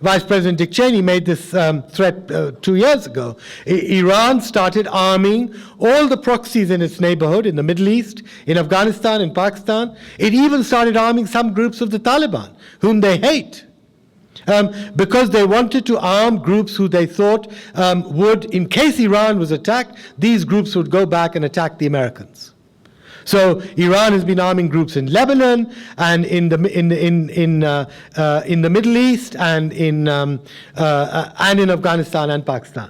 Vice President Dick Cheney made this threat 2 years ago, Iran started arming all the proxies in its neighborhood, in the Middle East, in Afghanistan, in Pakistan. It even started arming some groups of the Taliban, whom they hate. Because they wanted to arm groups who they thought would, in case Iran was attacked, these groups would go back and attack the Americans. So Iran has been arming groups in Lebanon and in the Middle East and in Afghanistan and Pakistan.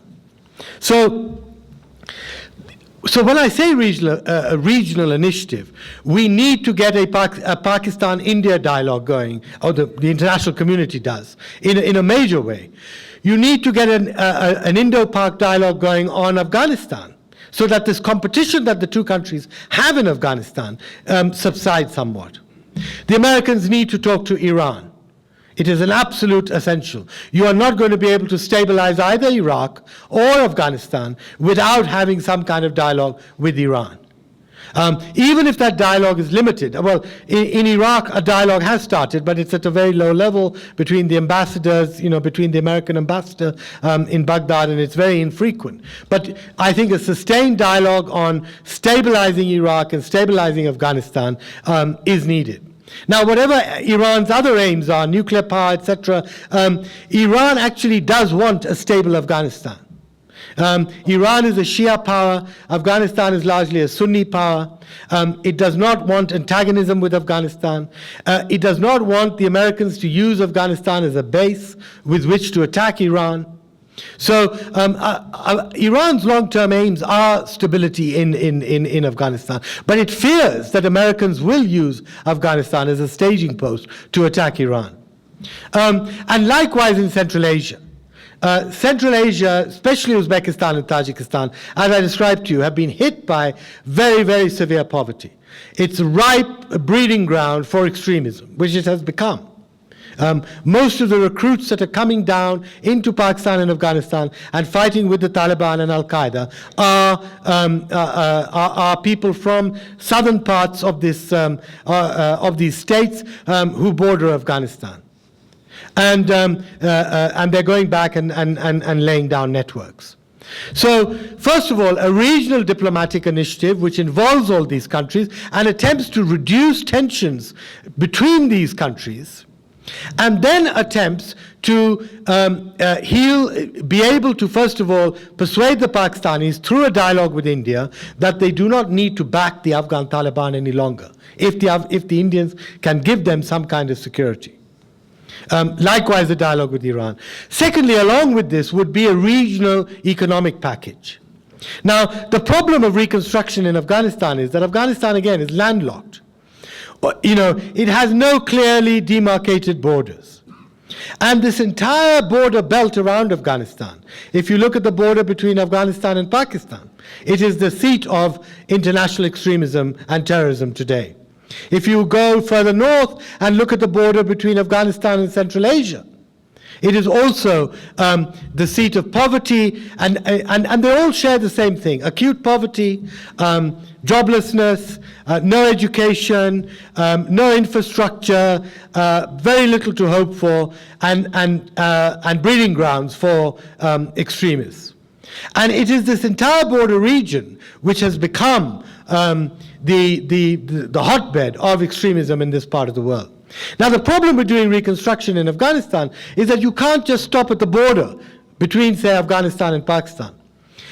So when I say regional initiative, we need to get a Pakistan-India dialogue going, or the international community does, in a major way. You need to get an Indo-Pak dialogue going on Afghanistan, so that this competition that the two countries have in Afghanistan subsides somewhat. The Americans need to talk to Iran. It is an absolute essential. You are not going to be able to stabilize either Iraq or Afghanistan without having some kind of dialogue with Iran. Even if that dialogue is limited. Well, in Iraq, a dialogue has started, but it's at a very low level between the ambassadors, between the American ambassador in Baghdad, and it's very infrequent. But I think a sustained dialogue on stabilizing Iraq and stabilizing Afghanistan is needed. Now, whatever Iran's other aims are, nuclear power, etc., Iran actually does want a stable Afghanistan. Iran is a Shia power. Afghanistan is largely a Sunni power. It does not want antagonism with Afghanistan. It does not want the Americans to use Afghanistan as a base with which to attack Iran. So Iran's long-term aims are stability in Afghanistan, but it fears that Americans will use Afghanistan as a staging post to attack Iran. And likewise in Central Asia. Central Asia, especially Uzbekistan and Tajikistan, as I described to you, have been hit by very, very severe poverty. It's a ripe breeding ground for extremism, which it has become. Most of the recruits that are coming down into Pakistan and Afghanistan and fighting with the Taliban and Al-Qaeda are people from southern parts of these states who border Afghanistan. And they're going back and laying down networks. So, first of all, a regional diplomatic initiative which involves all these countries and attempts to reduce tensions between these countries, and then attempts to be able to, first of all, persuade the Pakistanis through a dialogue with India that they do not need to back the Afghan Taliban any longer, if the Indians can give them some kind of security. Likewise, the dialogue with Iran. Secondly, along with this would be a regional economic package. Now, the problem of reconstruction in Afghanistan is that Afghanistan, again, is landlocked. It has no clearly demarcated borders. And this entire border belt around Afghanistan, if you look at the border between Afghanistan and Pakistan, it is the seat of international extremism and terrorism today. If you go further north and look at the border between Afghanistan and Central Asia, it is also the seat of poverty, and they all share the same thing: acute poverty, joblessness, no education, no infrastructure, very little to hope for, and breeding grounds for extremists. And it is this entire border region which has become the hotbed of extremism in this part of the world. Now, the problem with doing reconstruction in Afghanistan is that you can't just stop at the border between, say, Afghanistan and Pakistan.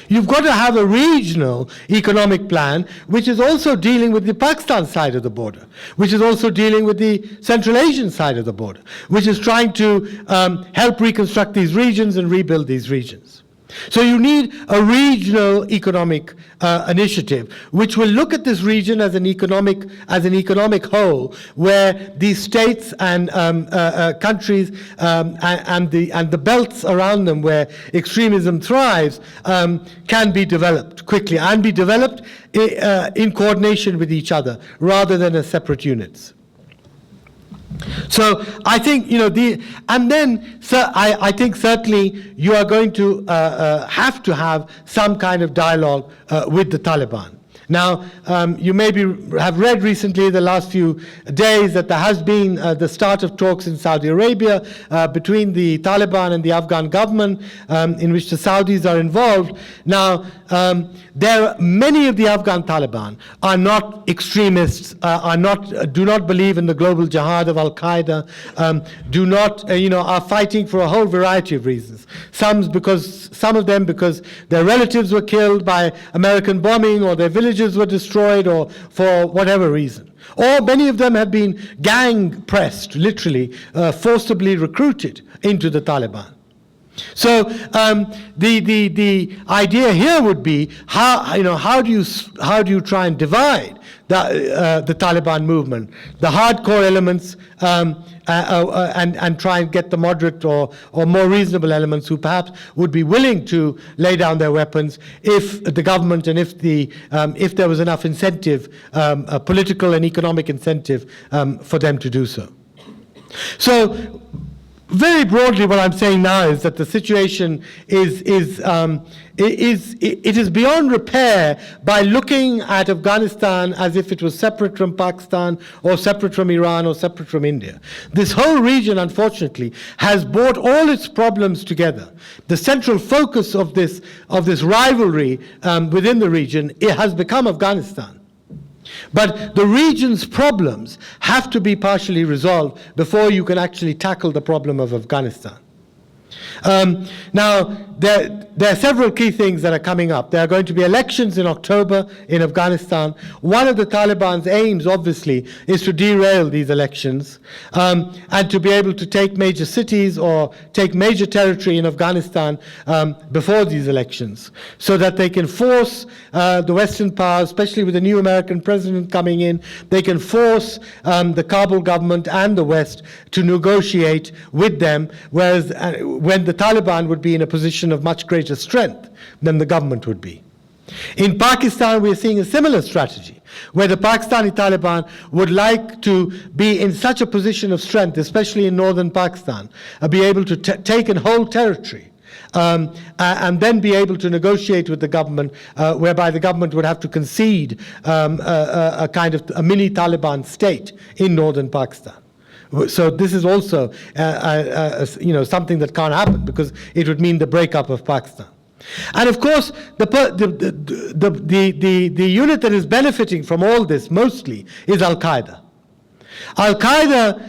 You've got to have a regional economic plan which is also dealing with the Pakistan side of the border, which is also dealing with the Central Asian side of the border, which is trying to help reconstruct these regions and rebuild these regions. So you need a regional economic initiative which will look at this region as an economic whole, where these states and countries and the belts around them where extremism thrives can be developed quickly and be developed in coordination with each other rather than as separate units. So I think, I think certainly you are going to have some kind of dialogue with the Taliban. Now, you maybe have read recently, the last few days, that there has been the start of talks in Saudi Arabia between the Taliban and the Afghan government, in which the Saudis are involved. Now, many of the Afghan Taliban are not extremists, do not believe in the global jihad of Al-Qaeda, are fighting for a whole variety of reasons. Some of them because their relatives were killed by American bombing, or their villages were destroyed, or for whatever reason. Or many of them have been gang pressed, literally, forcibly recruited into the Taliban. So the idea here would be how do you try and divide the Taliban movement, the hardcore elements, and try and get the moderate or more reasonable elements who perhaps would be willing to lay down their weapons if the government and if there was enough incentive, political and economic incentive, for them to do so. So, very broadly, what I'm saying now is that the situation is beyond repair by looking at Afghanistan as if it was separate from Pakistan, or separate from Iran, or separate from India. This whole region, unfortunately, has brought all its problems together. The central focus of this rivalry within the region, it has become Afghanistan. But the region's problems have to be partially resolved before you can actually tackle the problem of Afghanistan. Now, there are several key things that are coming up. There are going to be elections in October in Afghanistan. One of the Taliban's aims, obviously, is to derail these elections and to be able to take major cities or take major territory in Afghanistan before these elections, so that they can force the Western powers, especially with the new American president coming in, they can force the Kabul government and the West to negotiate with them, whereas when the Taliban would be in a position of much greater strength than the government would be. In Pakistan, we are seeing a similar strategy, where the Pakistani Taliban would like to be in such a position of strength, especially in northern Pakistan, be able to take and hold territory, and then be able to negotiate with the government, whereby the government would have to concede a kind of a mini Taliban state in northern Pakistan. So this is also something that can't happen, because it would mean the breakup of Pakistan. And of course, the unit that is benefiting from all this mostly is Al-Qaeda. Al-Qaeda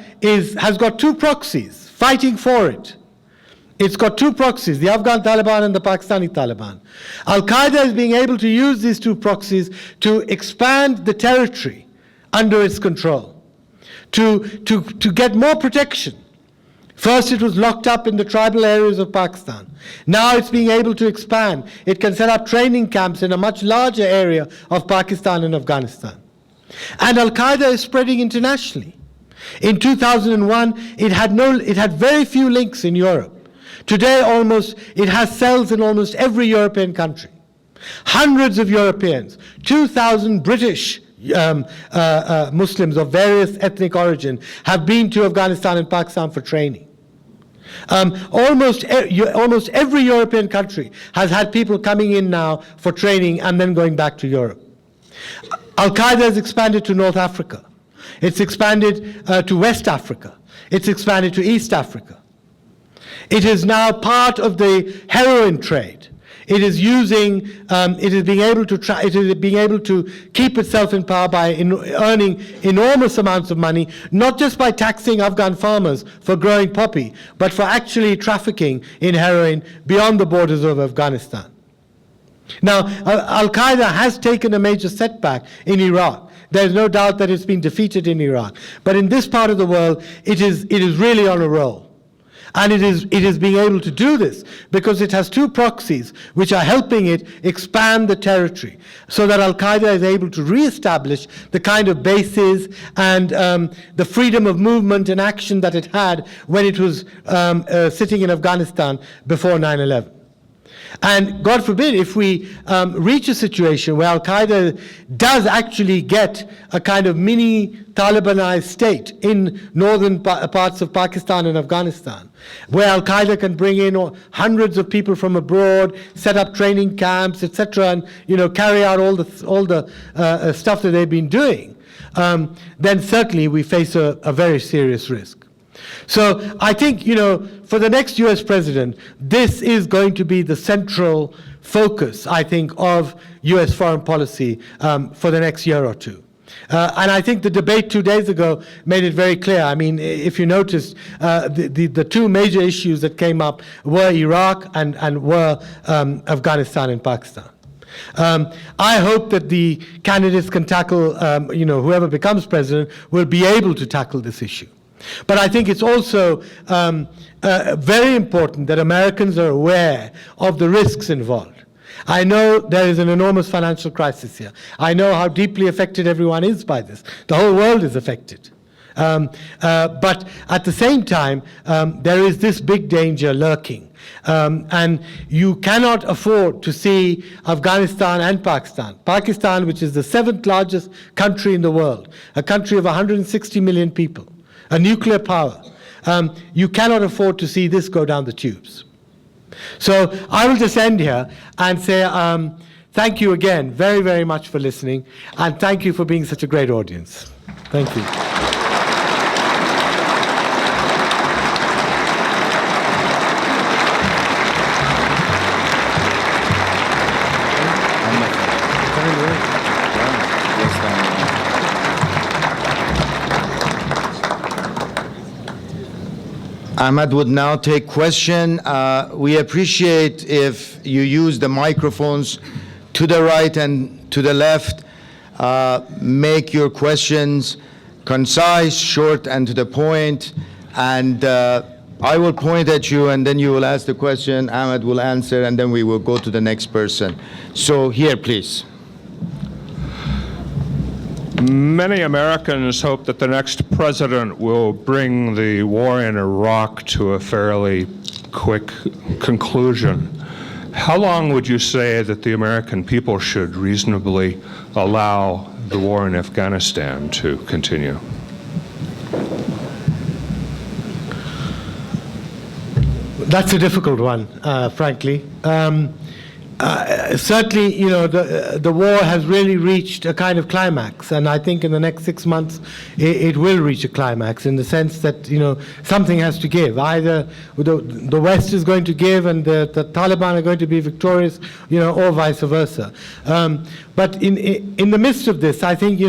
has got two proxies fighting for it. It's got two proxies, the Afghan Taliban and the Pakistani Taliban. Al-Qaeda is being able to use these two proxies to expand the territory under its control, to get more protection. First, it was locked up in the tribal areas of Pakistan. Now it's being able to expand. It can set up training camps in a much larger area of Pakistan and Afghanistan. And Al-Qaeda is spreading internationally. In 2001, it had very few links in Europe. Today, it has cells in almost every European country. Hundreds of Europeans, 2,000 British Muslims of various ethnic origin have been to Afghanistan and Pakistan for training. Almost every European country has had people coming in now for training and then going back to Europe. Al-Qaeda has expanded to North Africa. It's expanded to West Africa. It's expanded to East Africa. It is now part of the heroin trade. It is being able to keep itself in power by earning enormous amounts of money, not just by taxing Afghan farmers for growing poppy, but for actually trafficking in heroin beyond the borders of Afghanistan. Now, Al-Qaeda has taken a major setback in Iraq. There's no doubt that it's been defeated in Iraq. But in this part of the world, it is really on a roll. And it is being able to do this because it has two proxies which are helping it expand the territory so that Al-Qaeda is able to reestablish the kind of bases and the freedom of movement and action that it had when it was sitting in Afghanistan before 9/11. And God forbid if we reach a situation where Al-Qaeda does actually get a kind of mini Talibanized state in northern parts of Pakistan and Afghanistan, where Al-Qaeda can bring in hundreds of people from abroad, set up training camps, etc., and carry out all the stuff that they've been doing, then certainly we face a very serious risk. So I think, for the next US president, this is going to be the central focus, I think, of US foreign policy for the next year or two. And I think the debate 2 days ago made it very clear. I mean, if you noticed, the two major issues that came up were Iraq and were Afghanistan and Pakistan. I hope that the candidates can tackle, whoever becomes president will be able to tackle this issue. But I think it's also very important that Americans are aware of the risks involved. I know there is an enormous financial crisis here. I know how deeply affected everyone is by this. The whole world is affected. But at the same time, there is this big danger lurking. And you cannot afford to see Afghanistan and Pakistan. Pakistan, which is the 7th largest country in the world, a country of 160 million people, a nuclear power. You cannot afford to see this go down the tubes. So I will just end here and say thank you again very, very much for listening, and thank you for being such a great audience. Thank you. Ahmad would now take question. We appreciate if you use the microphones to the right and to the left. Make your questions concise, short, and to the point. And I will point at you, and then you will ask the question, Ahmad will answer, and then we will go to the next person. So here, please. Many Americans hope that the next president will bring the war in Iraq to a fairly quick conclusion. How long would you say that the American people should reasonably allow the war in Afghanistan to continue? That's a difficult one, frankly. Certainly, the war has really reached a kind of climax, and I think in the next 6 months it will reach a climax in the sense that, something has to give. Either the West is going to give and the Taliban are going to be victorious, or vice versa. But in the midst of this, I think,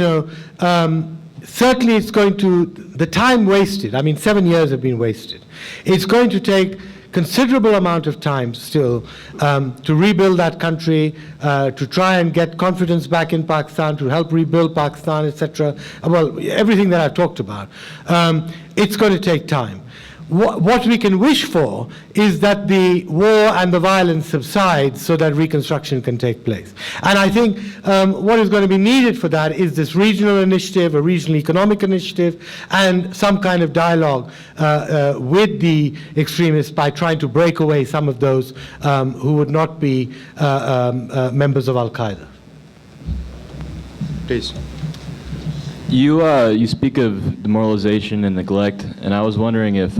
certainly it's going to, the time wasted, 7 years have been wasted. It's going to take considerable amount of time still to rebuild that country, to try and get confidence back in Pakistan, to help rebuild Pakistan, etc. Well, everything that I've talked about. It's going to take time. what we can wish for is that the war and the violence subsides so that reconstruction can take place. And I think what is going to be needed for that is this regional initiative, a regional economic initiative, and some kind of dialogue with the extremists by trying to break away some of those who would not be members of Al-Qaeda. Please. You speak of demoralization and neglect, and I was wondering if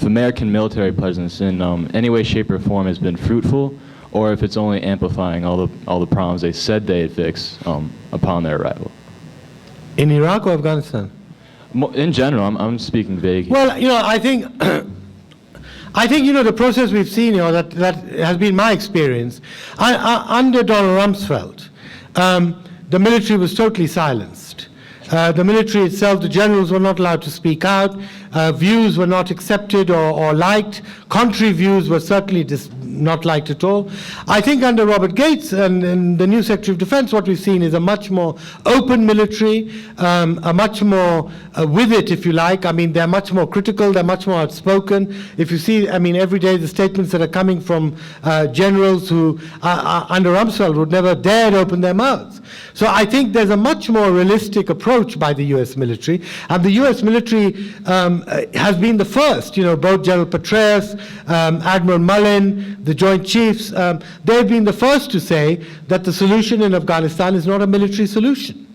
American military presence in any way, shape, or form has been fruitful, or if it's only amplifying all the problems they said they'd fix upon their arrival. In Iraq or Afghanistan? In general, I'm speaking vague. Well, I think the process we've seen, that has been my experience. Under Donald Rumsfeld, the military was totally silenced. The military itself, the generals were not allowed to speak out. Views were not accepted or liked. Contrary views were certainly not liked at all. I think under Robert Gates and the new Secretary of Defense, what we've seen is a much more open military, a much more with it, if you like. I mean, they're much more critical, they're much more outspoken. If you see, I mean, every day the statements that are coming from generals who under Rumsfeld would never dare to open their mouths. So I think there's a much more realistic approach by the U.S. military, and the U.S. military has been the first, both General Petraeus, Admiral Mullen, the Joint Chiefs, they've been the first to say that the solution in Afghanistan is not a military solution.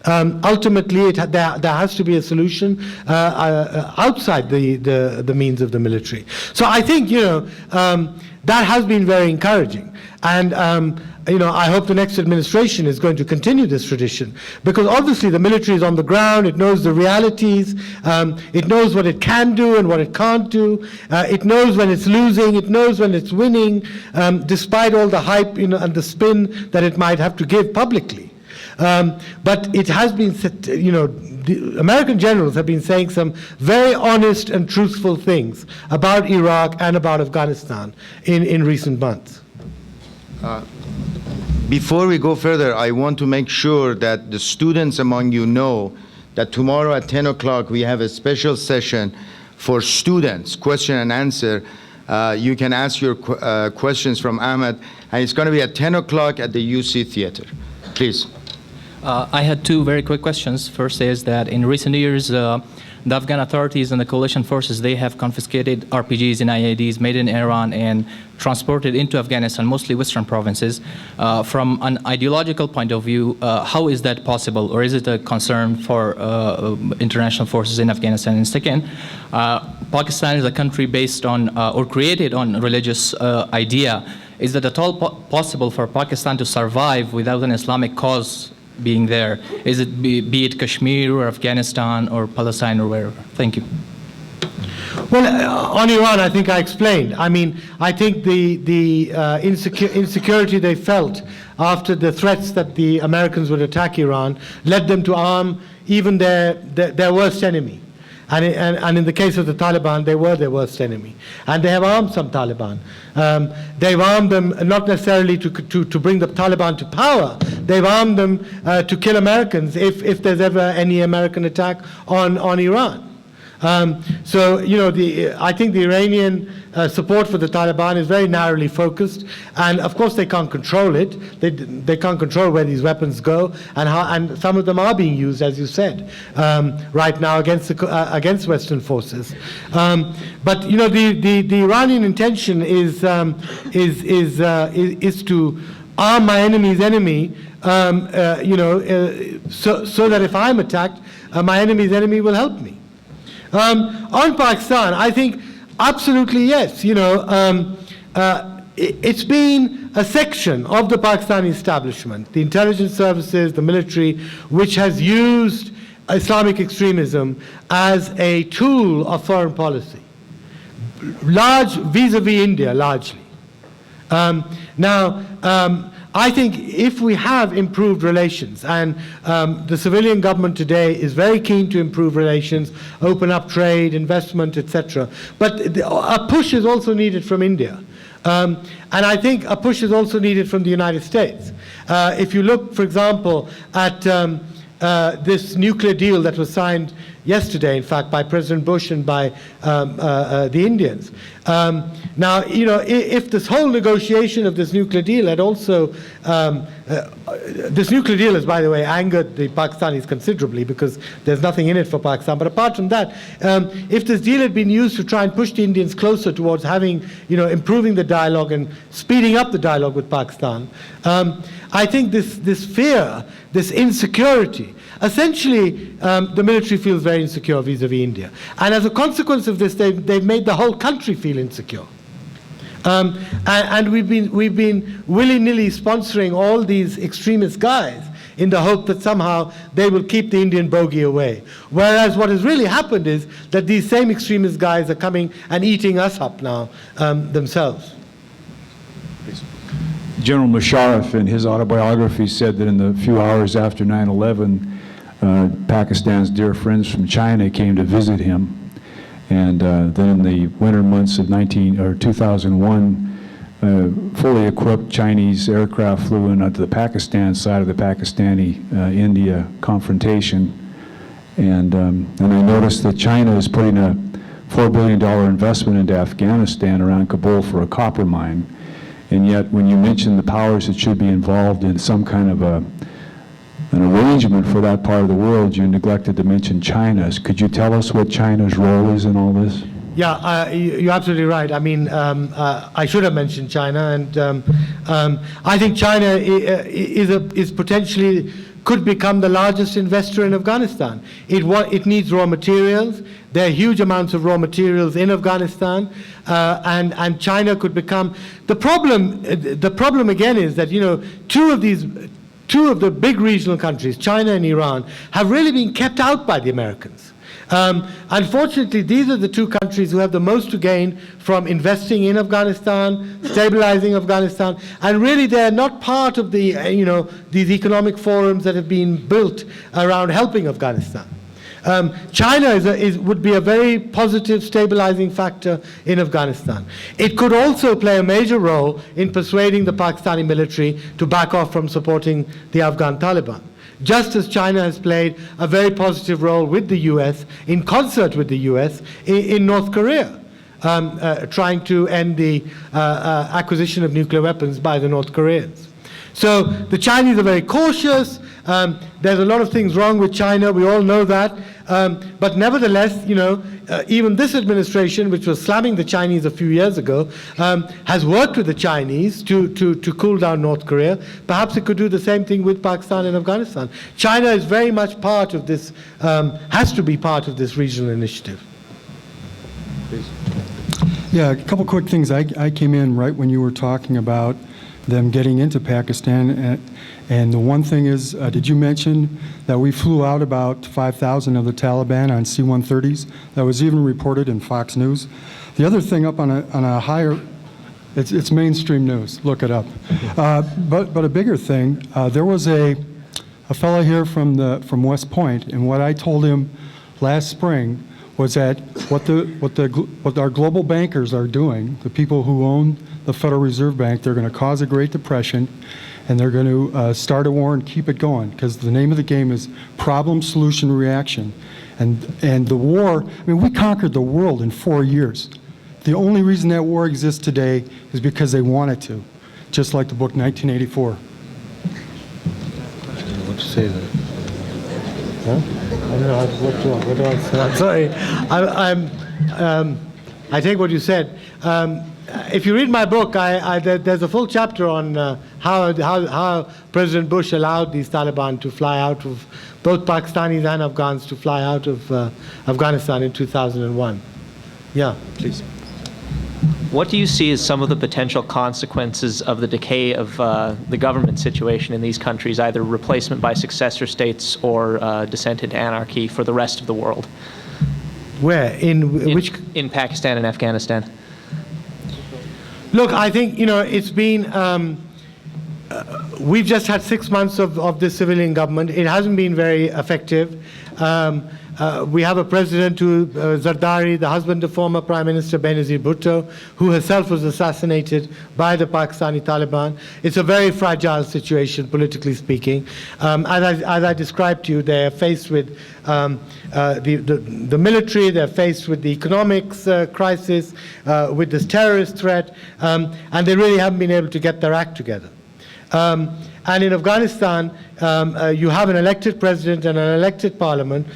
Ultimately, there has to be a solution outside the means of the military. So I think, that has been very encouraging. And I hope the next administration is going to continue this tradition, because obviously the military is on the ground, it knows the realities, it knows what it can do and what it can't do, it knows when it's losing, it knows when it's winning, despite all the hype and the spin that it might have to give publicly. But it has been, the American generals have been saying some very honest and truthful things about Iraq and about Afghanistan in recent months. Before we go further, I want to make sure that the students among you know that tomorrow at 10 o'clock we have a special session for students, question and answer. You can ask your questions from Ahmed, and it's going to be at 10 o'clock at the UC Theater. Please. I had two very quick questions. First is that in recent years, the Afghan authorities and the coalition forces, they have confiscated RPGs and IEDs made in Iran and transported into Afghanistan, mostly Western provinces. From an ideological point of view, how is that possible? Or is it a concern for international forces in Afghanistan? And second, Pakistan is a country based on, or created on religious idea. Is it at all possible for Pakistan to survive without an Islamic cause being there? Is it be it Kashmir or Afghanistan or Palestine or wherever? Thank you. Well, on Iran, I think I explained. I mean, I think the insecurity they felt after the threats that the Americans would attack Iran led them to arm even their worst enemy. And in the case of the Taliban, they were their worst enemy. And they have armed some Taliban. They've armed them not necessarily to bring the Taliban to power. They've armed them to kill Americans if there's ever any American attack on Iran. So, I think the Iranian support for the Taliban is very narrowly focused, and of course they can't control it. They can't control where these weapons go, and some of them are being used, as you said, right now against Western forces. But the Iranian intention is to arm my enemy's enemy, so that if I'm attacked, my enemy's enemy will help me. On Pakistan, I think absolutely yes. It's been a section of the Pakistani establishment, the intelligence services, the military, which has used Islamic extremism as a tool of foreign policy, vis-a-vis India, largely. I think if we have improved relations, and the civilian government today is very keen to improve relations, open up trade, investment, etc., but a push is also needed from India. And I think a push is also needed from the United States. If you look, for example, at this nuclear deal that was signed yesterday, in fact, by President Bush and by the Indians. Now, if this whole negotiation of this nuclear deal had also, this nuclear deal has, by the way, angered the Pakistanis considerably because there's nothing in it for Pakistan. But apart from that, if this deal had been used to try and push the Indians closer towards having, improving the dialogue and speeding up the dialogue with Pakistan, I think this fear, this insecurity, essentially, the military feels very insecure vis-à-vis India. And as a consequence of this, they've made the whole country feel insecure. And we've been willy-nilly sponsoring all these extremist guys in the hope that somehow they will keep the Indian bogey away. Whereas what has really happened is that these same extremist guys are coming and eating us up now themselves. General Musharraf, in his autobiography, said that in the few hours after 9/11, Pakistan's dear friends from China came to visit him. And then in the winter months of 2001, fully equipped Chinese aircraft flew in onto the Pakistan side of the Pakistani-India confrontation. And I noticed that China is putting a $4 billion investment into Afghanistan around Kabul for a copper mine. And yet, when you mention the powers that should be involved in some kind of an arrangement for that part of the world, you neglected to mention China's. Could you tell us what China's role is in all this? Yeah, you're absolutely right. I mean, I should have mentioned China, and I think China is potentially could become the largest investor in Afghanistan. It needs raw materials. There are huge amounts of raw materials in Afghanistan, and China could become the problem. The problem again is that two of the big regional countries, China and Iran, have really been kept out by the Americans. Unfortunately, these are the two countries who have the most to gain from investing in Afghanistan, stabilizing Afghanistan, and really they're not part of the, these economic forums that have been built around helping Afghanistan. China would be a very positive stabilizing factor in Afghanistan. It could also play a major role in persuading the Pakistani military to back off from supporting the Afghan Taliban, just as China has played a very positive role with the US, in concert with the US, in North Korea, trying to end the acquisition of nuclear weapons by the North Koreans. So the Chinese are very cautious. There's a lot of things wrong with China. We all know that. But nevertheless, even this administration, which was slamming the Chinese a few years ago, has worked with the Chinese to cool down North Korea. Perhaps it could do the same thing with Pakistan and Afghanistan. China is very much part of this, has to be part of this regional initiative. Please. Yeah, a couple quick things. I came in right when you were talking about them getting into Pakistan. And the one thing is, did you mention that we flew out about 5,000 of the Taliban on C-130s? That was even reported in Fox News. The other thing up on a higher, it's mainstream news. Look it up. But a bigger thing, there was a fellow here from West Point, and what I told him last spring was that what our global bankers are doing, the people who own the Federal Reserve Bank, they're going to cause a Great Depression, and they're going to start a war and keep it going, because the name of the game is problem, solution, reaction. And the war, I mean, we conquered the world in 4 years. The only reason that war exists today is because they wanted to, just like the book 1984. What to say there? Huh? I don't know what do I say? I'm sorry. I take what you said. If you read my book, there's a full chapter on how President Bush allowed these Taliban to fly out of, both Pakistanis and Afghans to fly out of Afghanistan in 2001. Yeah, please. What do you see as some of the potential consequences of the decay of the government situation in these countries, either replacement by successor states or descent into anarchy for the rest of the world? Where? Which? In Pakistan and Afghanistan. Look, I think, it's been, we've just had 6 months of this civilian government. It hasn't been very effective. We have a president who, Zardari, the husband of former Prime Minister Benazir Bhutto, who herself was assassinated by the Pakistani Taliban. It's a very fragile situation, politically speaking. As I described to you, they're faced with the military, they're faced with the economics crisis, with this terrorist threat, and they really haven't been able to get their act together. And in Afghanistan, you have an elected president and an elected parliament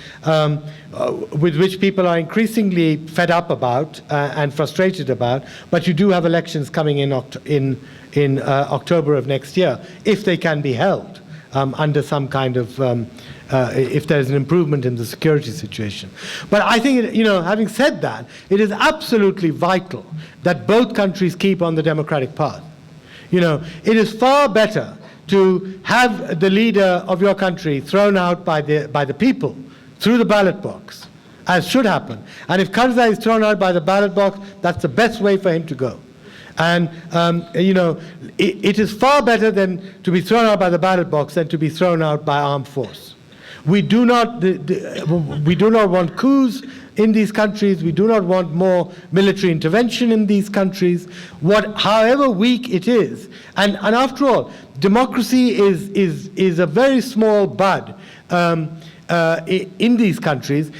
with which people are increasingly fed up about and frustrated about, but you do have elections coming in October of next year, if they can be held under some kind of, if there's an improvement in the security situation. But I think, having said that, it is absolutely vital that both countries keep on the democratic path. It is far better to have the leader of your country thrown out by the people through the ballot box, as should happen. And if Karzai is thrown out by the ballot box, that's the best way for him to go. And, it is far better than to be thrown out by the ballot box than to be thrown out by armed force. We do not want coups in these countries. We do not want more military intervention in these countries. However weak it is, and after all, democracy is a very small bud in these countries,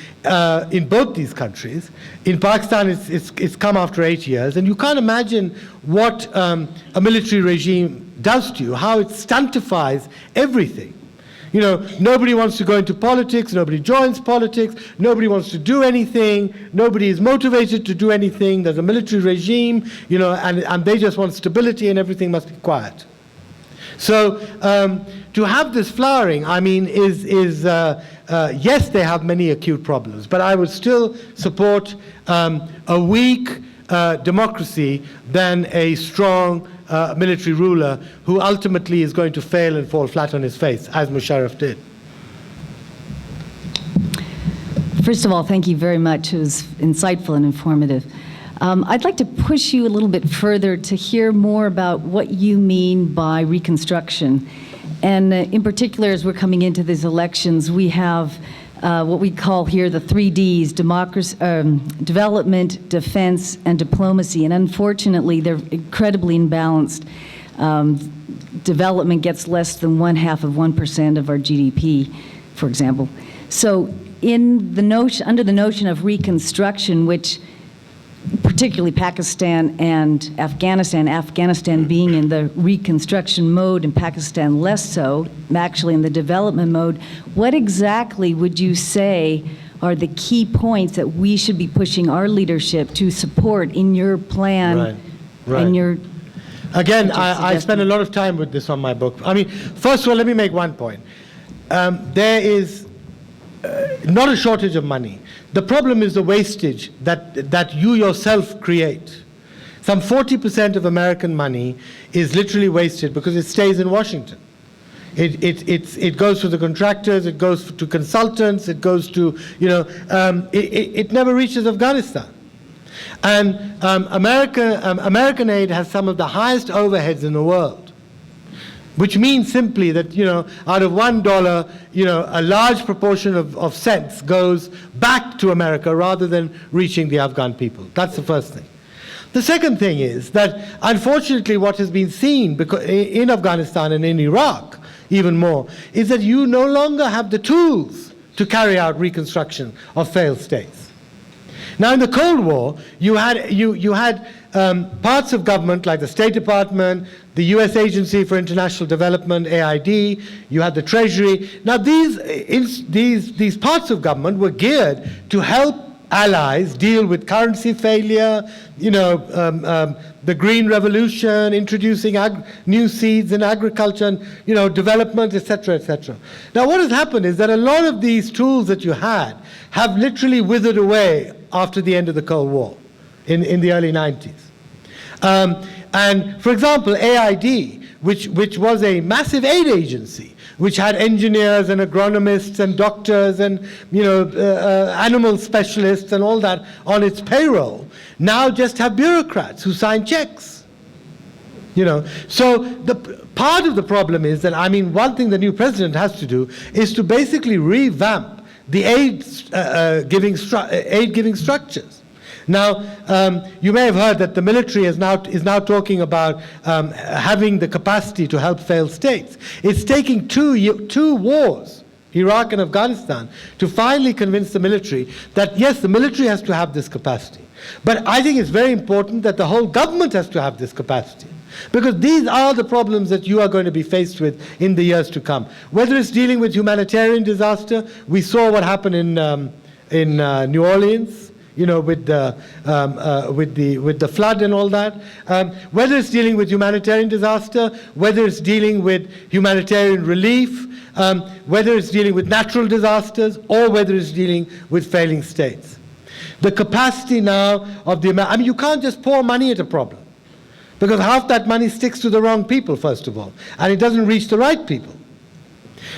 in both these countries. In Pakistan, it's come after 8 years, and you can't imagine what a military regime does to you, how it stuntifies everything. Nobody wants to go into politics, nobody joins politics, nobody wants to do anything, nobody is motivated to do anything. There's a military regime, and they just want stability and everything must be quiet. So to have this flowering, yes, they have many acute problems, but I would still support a weak democracy than a strong military ruler who ultimately is going to fail and fall flat on his face, as Musharraf did. First of all, thank you very much. It was insightful and informative. I'd like to push you a little bit further to hear more about what you mean by reconstruction. And in particular, as we're coming into these elections, we have what we call here the 3 Ds, democracy, development, defense, and diplomacy. And unfortunately, they're incredibly imbalanced. Development gets less than 0.5% of our GDP, for example. So under the notion of reconstruction, which particularly Pakistan and Afghanistan being in the reconstruction mode and Pakistan less so, actually in the development mode, what exactly would you say are the key points that we should be pushing our leadership to support in your plan? Right. And your Again, I spend a lot of time with this on my book. First of all, let me make one point. There is not a shortage of money. The problem is the wastage that you yourself create. Some 40% of American money is literally wasted because it stays in Washington. It goes to the contractors, it goes to consultants, it goes to, it never reaches Afghanistan. And American aid has some of the highest overheads in the world, which means simply that, out of $1, a large proportion of cents goes back to America rather than reaching the Afghan people. That's the first thing. The second thing is that, unfortunately, what has been seen in Afghanistan and in Iraq, even more, is that you no longer have the tools to carry out reconstruction of failed states. Now, in the Cold War, you had parts of government like the State Department, the U.S. Agency for International Development, AID, you had the Treasury. Now, these parts of government were geared to help allies deal with currency failure, the Green Revolution, introducing new seeds in agriculture, and, development, etc., etc. Now, what has happened is that a lot of these tools that you had have literally withered away after the end of the Cold War in the early 90s. And, for example, AID, which was a massive aid agency, which had engineers and agronomists and doctors and animal specialists and all that on its payroll, now just have bureaucrats who sign checks. So the part of the problem is that, one thing the new president has to do is to basically revamp the aid-giving structures. Now, you may have heard that the military is now talking about having the capacity to help failed states. It's taking two wars, Iraq and Afghanistan, to finally convince the military that, yes, the military has to have this capacity. But I think it's very important that the whole government has to have this capacity. Because these are the problems that you are going to be faced with in the years to come. Whether it's dealing with humanitarian disaster, we saw what happened in New Orleans, you know, with the flood and all that. Whether it's dealing with humanitarian disaster, whether it's dealing with humanitarian relief, whether it's dealing with natural disasters, or whether it's dealing with failing states. The capacity now of I mean, you can't just pour money at a problem, because half that money sticks to the wrong people, first of all, and it doesn't reach the right people.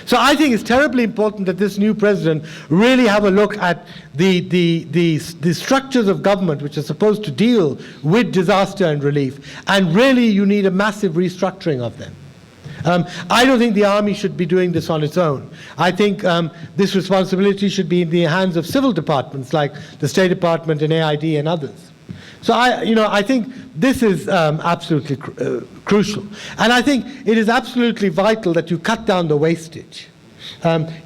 So I think it's terribly important that this new president really have a look at the structures of government which are supposed to deal with disaster and relief, and really you need a massive restructuring of them. I don't think the army should be doing this on its own. I think this responsibility should be in the hands of civil departments like the State Department and AID and others. So I think this is absolutely crucial. And I think it is absolutely vital that you cut down the wastage.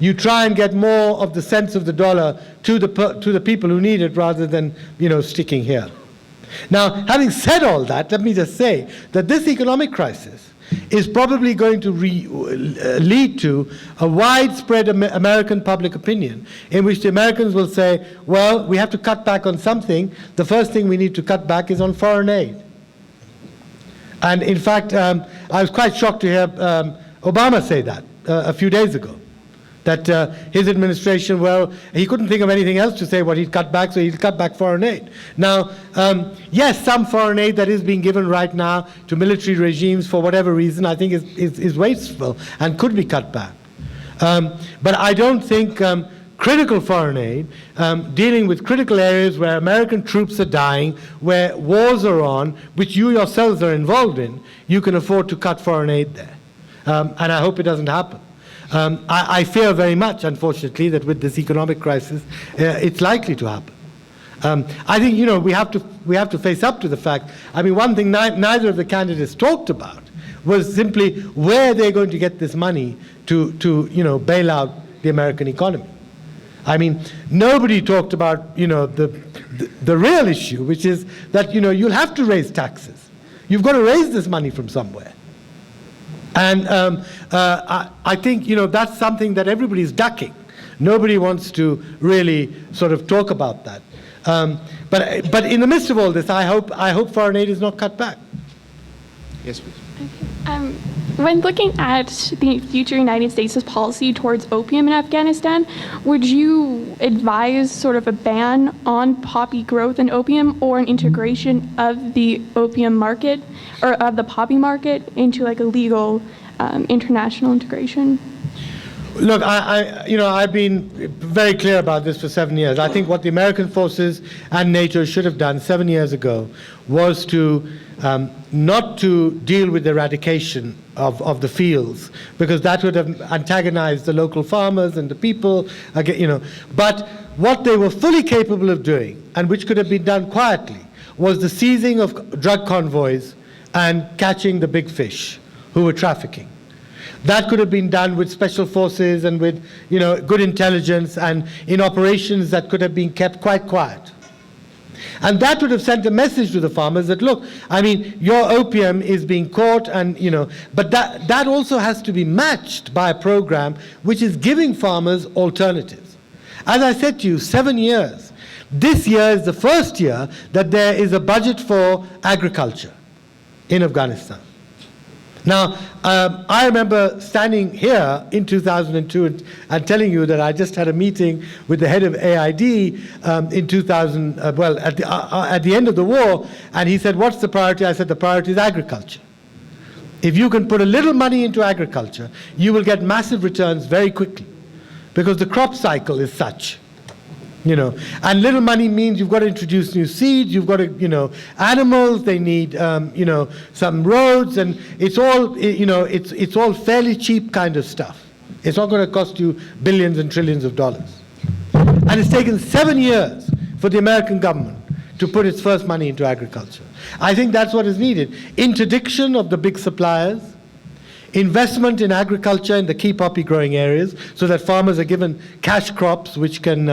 You try and get more of the cents of the dollar to the people who need it, rather than, you know, sticking here. Now, having said all that, let me just say that this economic crisis is probably going to lead to a widespread American public opinion in which the Americans will say, well, we have to cut back on something. The first thing we need to cut back is on foreign aid. And in fact, I was quite shocked to hear Obama say that a few days ago, that his administration, well, he couldn't think of anything else to say what he'd cut back, so he'd cut back foreign aid. Now, yes, some foreign aid that is being given right now to military regimes for whatever reason, I think is wasteful and could be cut back. But I don't think critical foreign aid, dealing with critical areas where American troops are dying, where wars are on, which you yourselves are involved in, you can afford to cut foreign aid there. And I hope it doesn't happen. I fear very much, unfortunately, that with this economic crisis, it's likely to happen. I think, you know, we have to face up to the fact. I mean, one thing neither of the candidates talked about was simply where they're going to get this money to you know, bail out the American economy. I mean, nobody talked about, you know, the real issue, which is that, you know, you'll have to raise taxes. You've got to raise this money from somewhere. And I think, you know, that's something that everybody's ducking. Nobody wants to really sort of talk about that. But in the midst of all this, I hope foreign aid is not cut back. Yes, please. Okay. When looking at the future United States' policy towards opium in Afghanistan, would you advise sort of a ban on poppy growth and opium, or an integration of the opium market, or of the poppy market, into like a legal international integration? Look, I've been very clear about this for 7 years. I think what the American forces and NATO should have done 7 years ago was to not to deal with the eradication of the fields, because that would have antagonized the local farmers and the people, you know. But what they were fully capable of doing, and which could have been done quietly, was the seizing of drug convoys and catching the big fish who were trafficking. That could have been done with special forces and with, you know, good intelligence, and in operations that could have been kept quite quiet. And that would have sent a message to the farmers that, look, I mean, your opium is being caught, and, you know, but that also has to be matched by a program which is giving farmers alternatives. As I said to you, 7 years. This year is the first year that there is a budget for agriculture in Afghanistan. Now, I remember standing here in 2002 and telling you that I just had a meeting with the head of AID in 2000, at the end of the war, and he said, what's the priority? I said, the priority is agriculture. If you can put a little money into agriculture, you will get massive returns very quickly, because the crop cycle is such. You know, and little money means you've got to introduce new seeds, you've got to, you know, animals, they need, you know, some roads, and it's all, you know, it's all fairly cheap kind of stuff. It's not going to cost you billions and trillions of dollars. And it's taken 7 years for the American government to put its first money into agriculture. I think that's what is needed. Interdiction of the big suppliers, investment in agriculture in the key poppy growing areas so that farmers are given cash crops which can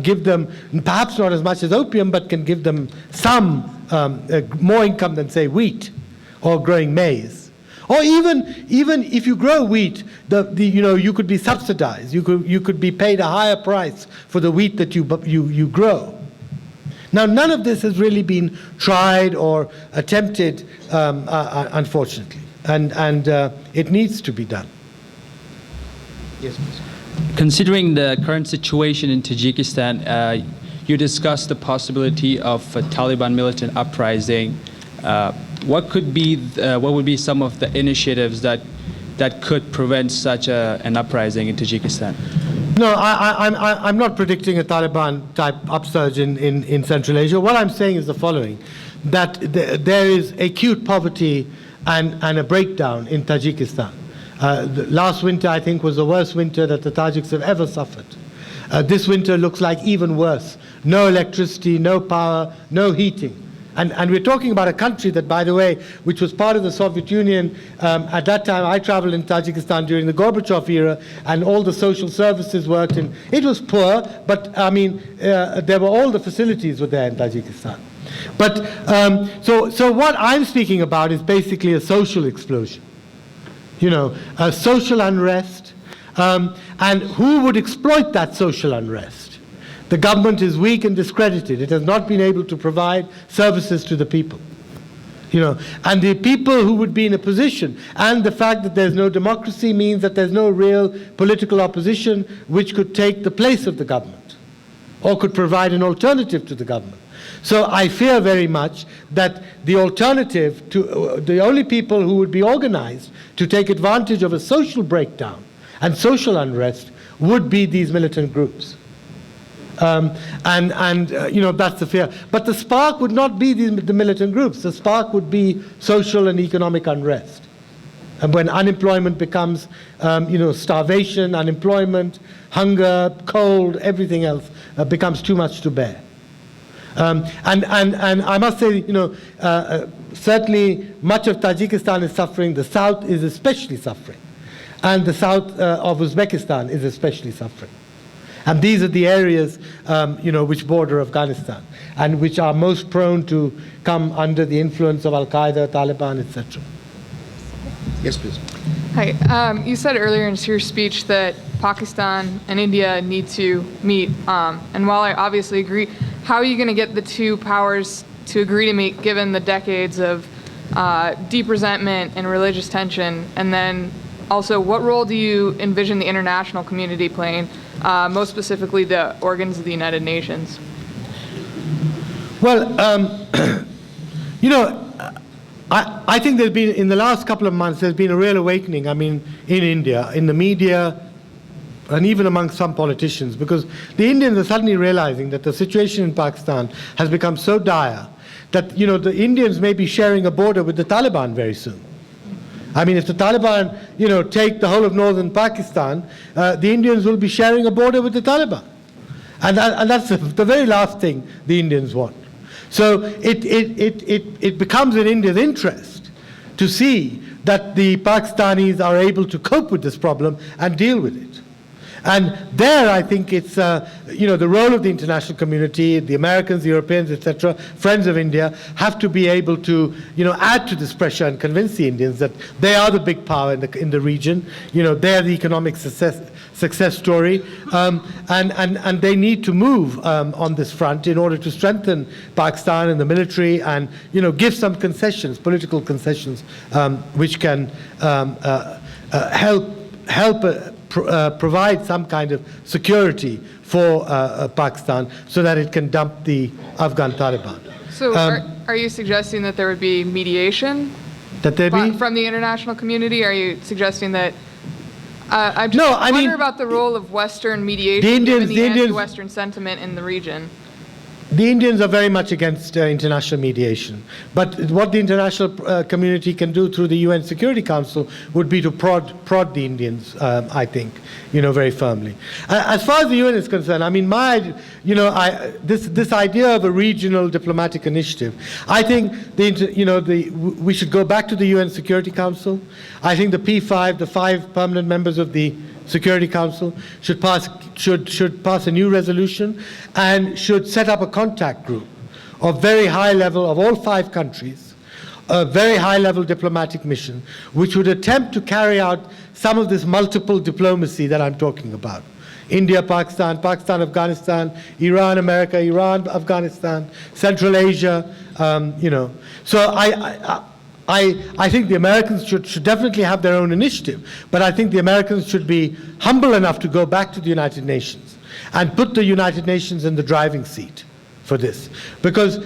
give them, perhaps not as much as opium, but can give them some more income than, say, wheat or growing maize. Or even if you grow wheat, you could be subsidized. You could be paid a higher price for the wheat that you grow. Now, none of this has really been tried or attempted, unfortunately. And it needs to be done. Yes, please. Considering the current situation in Tajikistan, you discussed the possibility of a Taliban militant uprising. What would be some of the initiatives that could prevent such an uprising in Tajikistan? No, I'm not predicting a Taliban-type upsurge in Central Asia. What I'm saying is the following, that there is acute poverty and a breakdown in Tajikistan. Last winter, I think, was the worst winter that the Tajiks have ever suffered. This winter looks like even worse. No electricity, no power, no heating. And we're talking about a country that, by the way, which was part of the Soviet Union. At that time, I traveled in Tajikistan during the Gorbachev era, and all the social services worked. And it was poor, but, I mean, there were all the facilities were there in Tajikistan. But so what I'm speaking about is basically a social explosion, a social unrest, and who would exploit that social unrest? The government is weak and discredited. It has not been able to provide services to the people, and the people who would be in a position, and the fact that there's no democracy means that there's no real political opposition which could take the place of the government or could provide an alternative to the government. So I fear very much that the alternative to the only people who would be organized to take advantage of a social breakdown and social unrest would be these militant groups. That's the fear. But the spark would not be the militant groups. The spark would be social and economic unrest. And when unemployment becomes, starvation, unemployment, hunger, cold, everything else becomes too much to bear. And I must say, certainly much of Tajikistan is suffering. The south is especially suffering. And the south of Uzbekistan is especially suffering. And these are the areas, which border Afghanistan and which are most prone to come under the influence of Al-Qaeda, Taliban, etc. Yes, please. Hi. You said earlier in your speech that Pakistan and India need to meet. And while I obviously agree, how are you going to get the two powers to agree to meet given the decades of deep resentment and religious tension? And then also, what role do you envision the international community playing, most specifically the organs of the United Nations? Well, I think there's been, in the last couple of months, there's been a real awakening, in India, in the media, and even among some politicians, because the Indians are suddenly realizing that the situation in Pakistan has become so dire that, the Indians may be sharing a border with the Taliban very soon. If the Taliban, take the whole of northern Pakistan, the Indians will be sharing a border with the Taliban. And that's the very last thing the Indians want. So it becomes in India's interest to see that the Pakistanis are able to cope with this problem and deal with it. And there, I think it's, the role of the international community, the Americans, the Europeans, etc., friends of India, have to be able to, add to this pressure and convince the Indians that they are the big power in the region. They are the economic success story, and they need to move on this front in order to strengthen Pakistan and the military, and give some concessions, political concessions, which can help provide some kind of security for Pakistan so that it can dump the Afghan Taliban. So are you suggesting that there would be mediation from the international community? Are you suggesting that I wonder about the role of Western mediation given the anti-Western sentiment in the region? The Indians are very much against international mediation. But what the international community can do through the UN Security Council would be to prod the Indians, I think, very firmly. As far as the UN is concerned, I mean, this idea of a regional diplomatic initiative, I think we should go back to the UN Security Council. I think the P5, the 5 permanent members of the Security Council should pass a new resolution and should set up a contact group of very high level of all 5 countries, a very high level diplomatic mission, which would attempt to carry out some of this multiple diplomacy that I'm talking about. India, Pakistan, Pakistan, Afghanistan, Iran, America, Iran, Afghanistan, Central Asia, So I think the Americans should definitely have their own initiative, but I think the Americans should be humble enough to go back to the United Nations and put the United Nations in the driving seat for this, because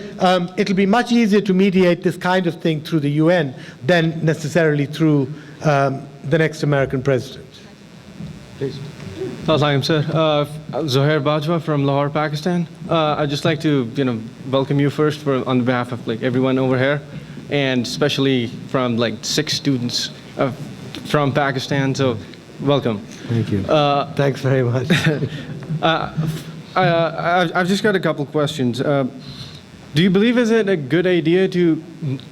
it'll be much easier to mediate this kind of thing through the UN than necessarily through the next American president. Please. Assalamualaikum, sir. Zohair Bajwa from Lahore, Pakistan. I'd just like to, welcome you first on behalf of everyone over here, and especially from 6 students from Pakistan. So, welcome. Thank you. Thanks very much. I've just got a couple questions. Do you believe is it a good idea to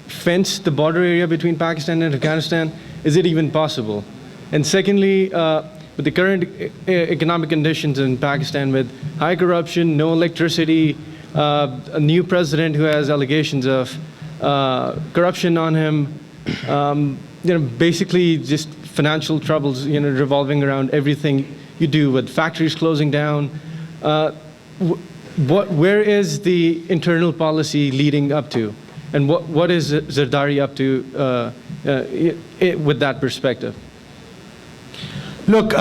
fence the border area between Pakistan and Afghanistan? Is it even possible? And secondly, with the current economic conditions in Pakistan, with high corruption, no electricity, a new president who has allegations of corruption on him, basically just financial troubles, revolving around everything you do, with factories closing down. Where is the internal policy leading up to? And what is Zardari up to with that perspective? Look,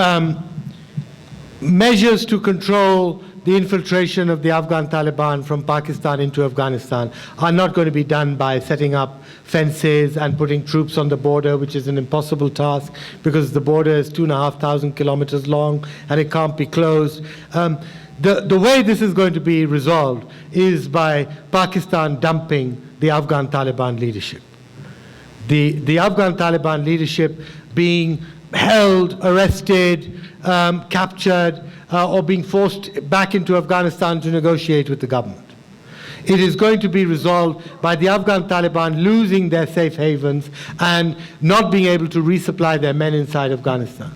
measures to control the infiltration of the Afghan Taliban from Pakistan into Afghanistan are not going to be done by setting up fences and putting troops on the border, which is an impossible task because the border is 2,500 kilometers long and it can't be closed. The way this is going to be resolved is by Pakistan dumping the Afghan Taliban leadership. The Afghan Taliban leadership being held, arrested, captured, or being forced back into Afghanistan to negotiate with the government. It is going to be resolved by the Afghan Taliban losing their safe havens and not being able to resupply their men inside Afghanistan.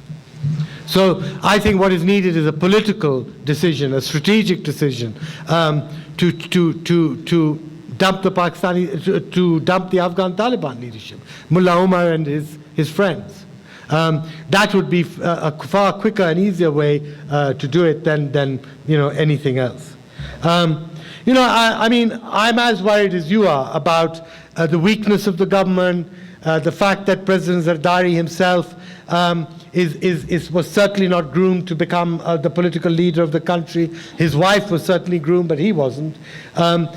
So I think what is needed is a political decision, a strategic decision to dump the to dump the Afghan Taliban leadership, Mullah Omar and his friends. That would be a far quicker and easier way to do it than anything else. I mean, I'm as worried as you are about the weakness of the government, the fact that President Zardari himself was certainly not groomed to become the political leader of the country. His wife was certainly groomed, but he wasn't.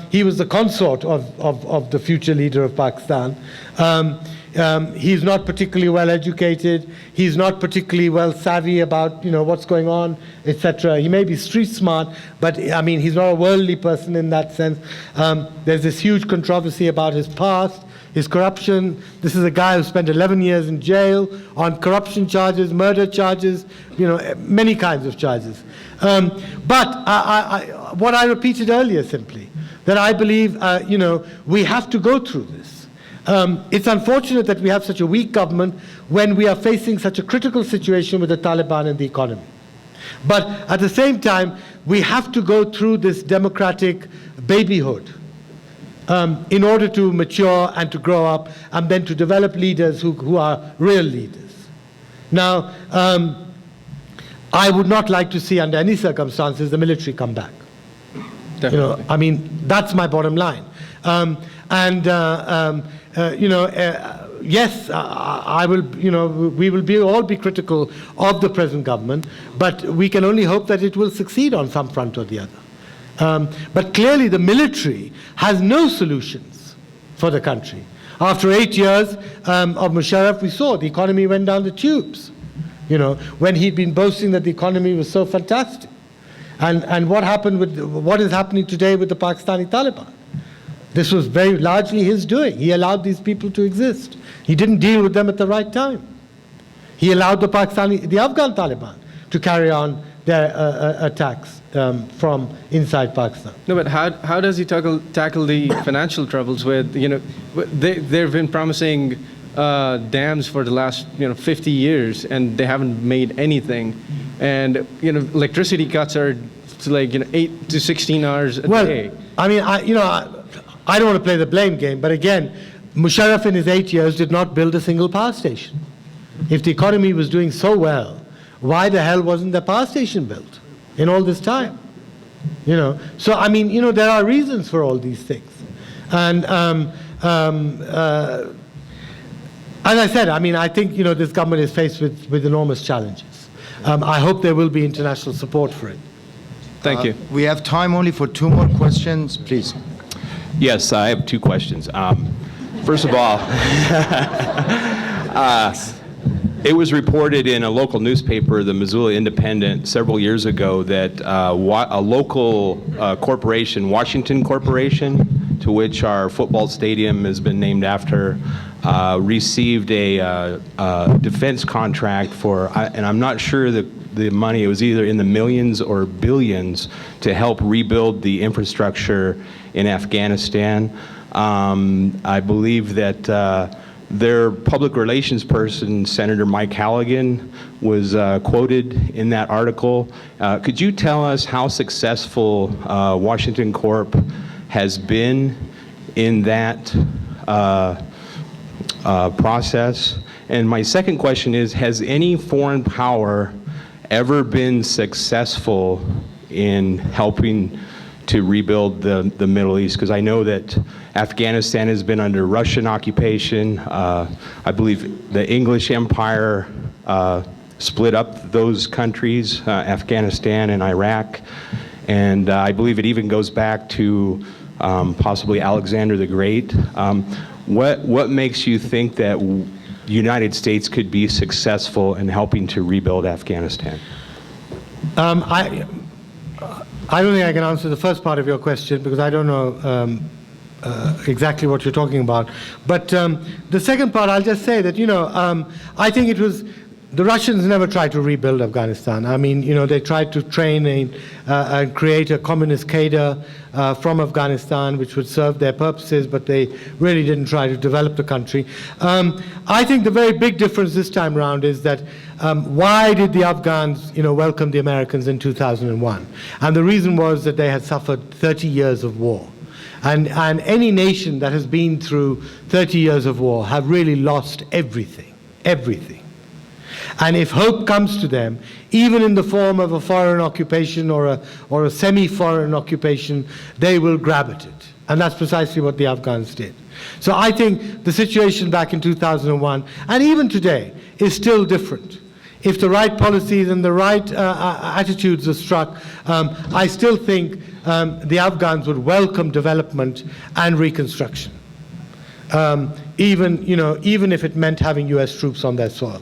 He was the consort of the future leader of Pakistan. He's not particularly well educated. He's not particularly well savvy about what's going on, etc. He may be street smart, but I mean he's not a worldly person in that sense. There's this huge controversy about his past, his corruption. This is a guy who spent 11 years in jail on corruption charges, murder charges, many kinds of charges. But what I repeated earlier simply, that I believe we have to go through this. It's unfortunate that we have such a weak government when we are facing such a critical situation with the Taliban and the economy. But at the same time, we have to go through this democratic babyhood in order to mature and to grow up and then to develop leaders who are real leaders. Now, I would not like to see under any circumstances the military come back. Definitely. I mean, that's my bottom line. Yes, I will. We will all be critical of the present government, but we can only hope that it will succeed on some front or the other. But clearly, the military has no solutions for the country. After 8 years of Musharraf, we saw the economy went down the tubes. When he'd been boasting that the economy was so fantastic. And what is happening today with the Pakistani Taliban? This was very largely his doing. He allowed these people to exist. He didn't deal with them at the right time. He allowed the Afghan Taliban to carry on their attacks from inside Pakistan. No, but how does he tackle the financial troubles with, they've been promising dams for the last 50 years and they haven't made anything, and electricity cuts are to 8 to 16 hours a day. I mean, I don't want to play the blame game, but again, Musharraf in his 8 years did not build a single power station. If the economy was doing so well, why the hell wasn't the power station built in all this time? So I mean, there are reasons for all these things. And as I said, I mean, I think this government is faced with enormous challenges. I hope there will be international support for it. Thank you. We have time only for 2 more questions, please. Yes, I have 2 questions. First of all, it was reported in a local newspaper, the Missoula Independent, several years ago that a local corporation, Washington Corporation, to which our football stadium has been named after, received a defense contract for, and I'm not sure the money, it was either in the millions or billions, to help rebuild the infrastructure in Afghanistan. I believe that their public relations person, Senator Mike Halligan, was quoted in that article. Could you tell us how successful Washington Corp has been in that process? And my second question is, has any foreign power ever been successful in helping to rebuild the Middle East? Because I know that Afghanistan has been under Russian occupation. I believe the English Empire split up those countries, Afghanistan and Iraq. And I believe it even goes back to possibly Alexander the Great. What makes you think that the United States could be successful in helping to rebuild Afghanistan? I don't think I can answer the first part of your question because I don't know exactly what you're talking about. But the second part, I'll just say that, I think it was, the Russians never tried to rebuild Afghanistan. I mean, they tried to train and create a communist cadre from Afghanistan, which would serve their purposes, but they really didn't try to develop the country. I think the very big difference this time around is that why did the Afghans, welcome the Americans in 2001? And the reason was that they had suffered 30 years of war. And any nation that has been through 30 years of war have really lost everything, everything. And if hope comes to them, even in the form of a foreign occupation or a semi-foreign occupation, they will grab at it. And that's precisely what the Afghans did. So I think the situation back in 2001, and even today, is still different. If the right policies and the right attitudes are struck, I still think the Afghans would welcome development and reconstruction, even if it meant having US troops on their soil.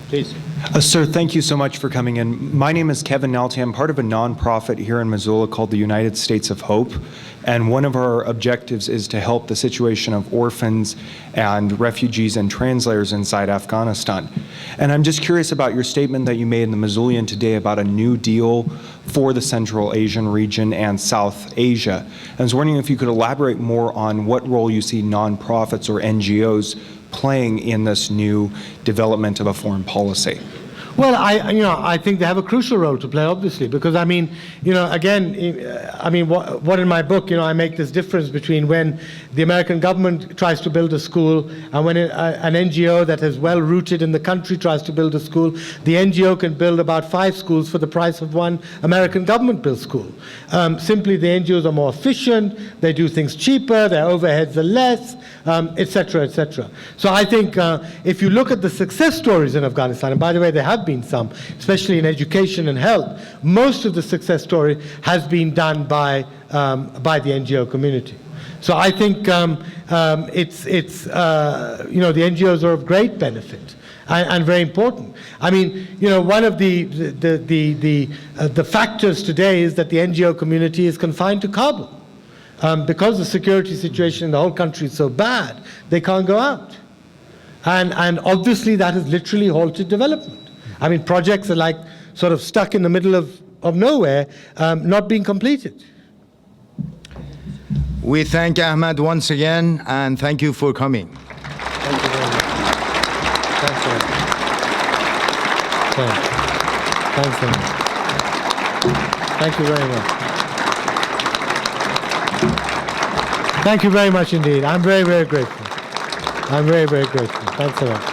Please. Sir, thank you so much for coming in. My name is Kevin Nalty. I'm part of a nonprofit here in Missoula called the United States of Hope. And one of our objectives is to help the situation of orphans and refugees and translators inside Afghanistan. And I'm just curious about your statement that you made in the Missoulian today about a new deal for the Central Asian region and South Asia. I was wondering if you could elaborate more on what role you see nonprofits or NGOs playing in this new development of a foreign policy. Well, I think they have a crucial role to play, obviously, because I mean, again, I mean, what in my book, I make this difference between when the American government tries to build a school and when an NGO that is well rooted in the country tries to build a school. The NGO can build about 5 schools for the price of one American government-built school. Simply, the NGOs are more efficient, they do things cheaper, their overheads are less, et cetera, et cetera. So I think if you look at the success stories in Afghanistan, and by the way, there have been some, especially in education and health, most of the success story has been done by the NGO community. So I think the NGOs are of great benefit. and very important. I mean, you know, one of the factors today is that the NGO community is confined to Kabul. Because the security situation in the whole country is so bad, they can't go out. And obviously that has literally halted development. I mean, projects are like sort of stuck in the middle of nowhere, not being completed. We thank Ahmed once again, and thank you for coming. Thank you very much. Thanks, sir. Thanks, sir. Thank you very much. Thank you very much indeed. I'm very, very grateful. I'm very, very grateful. Thanks a lot.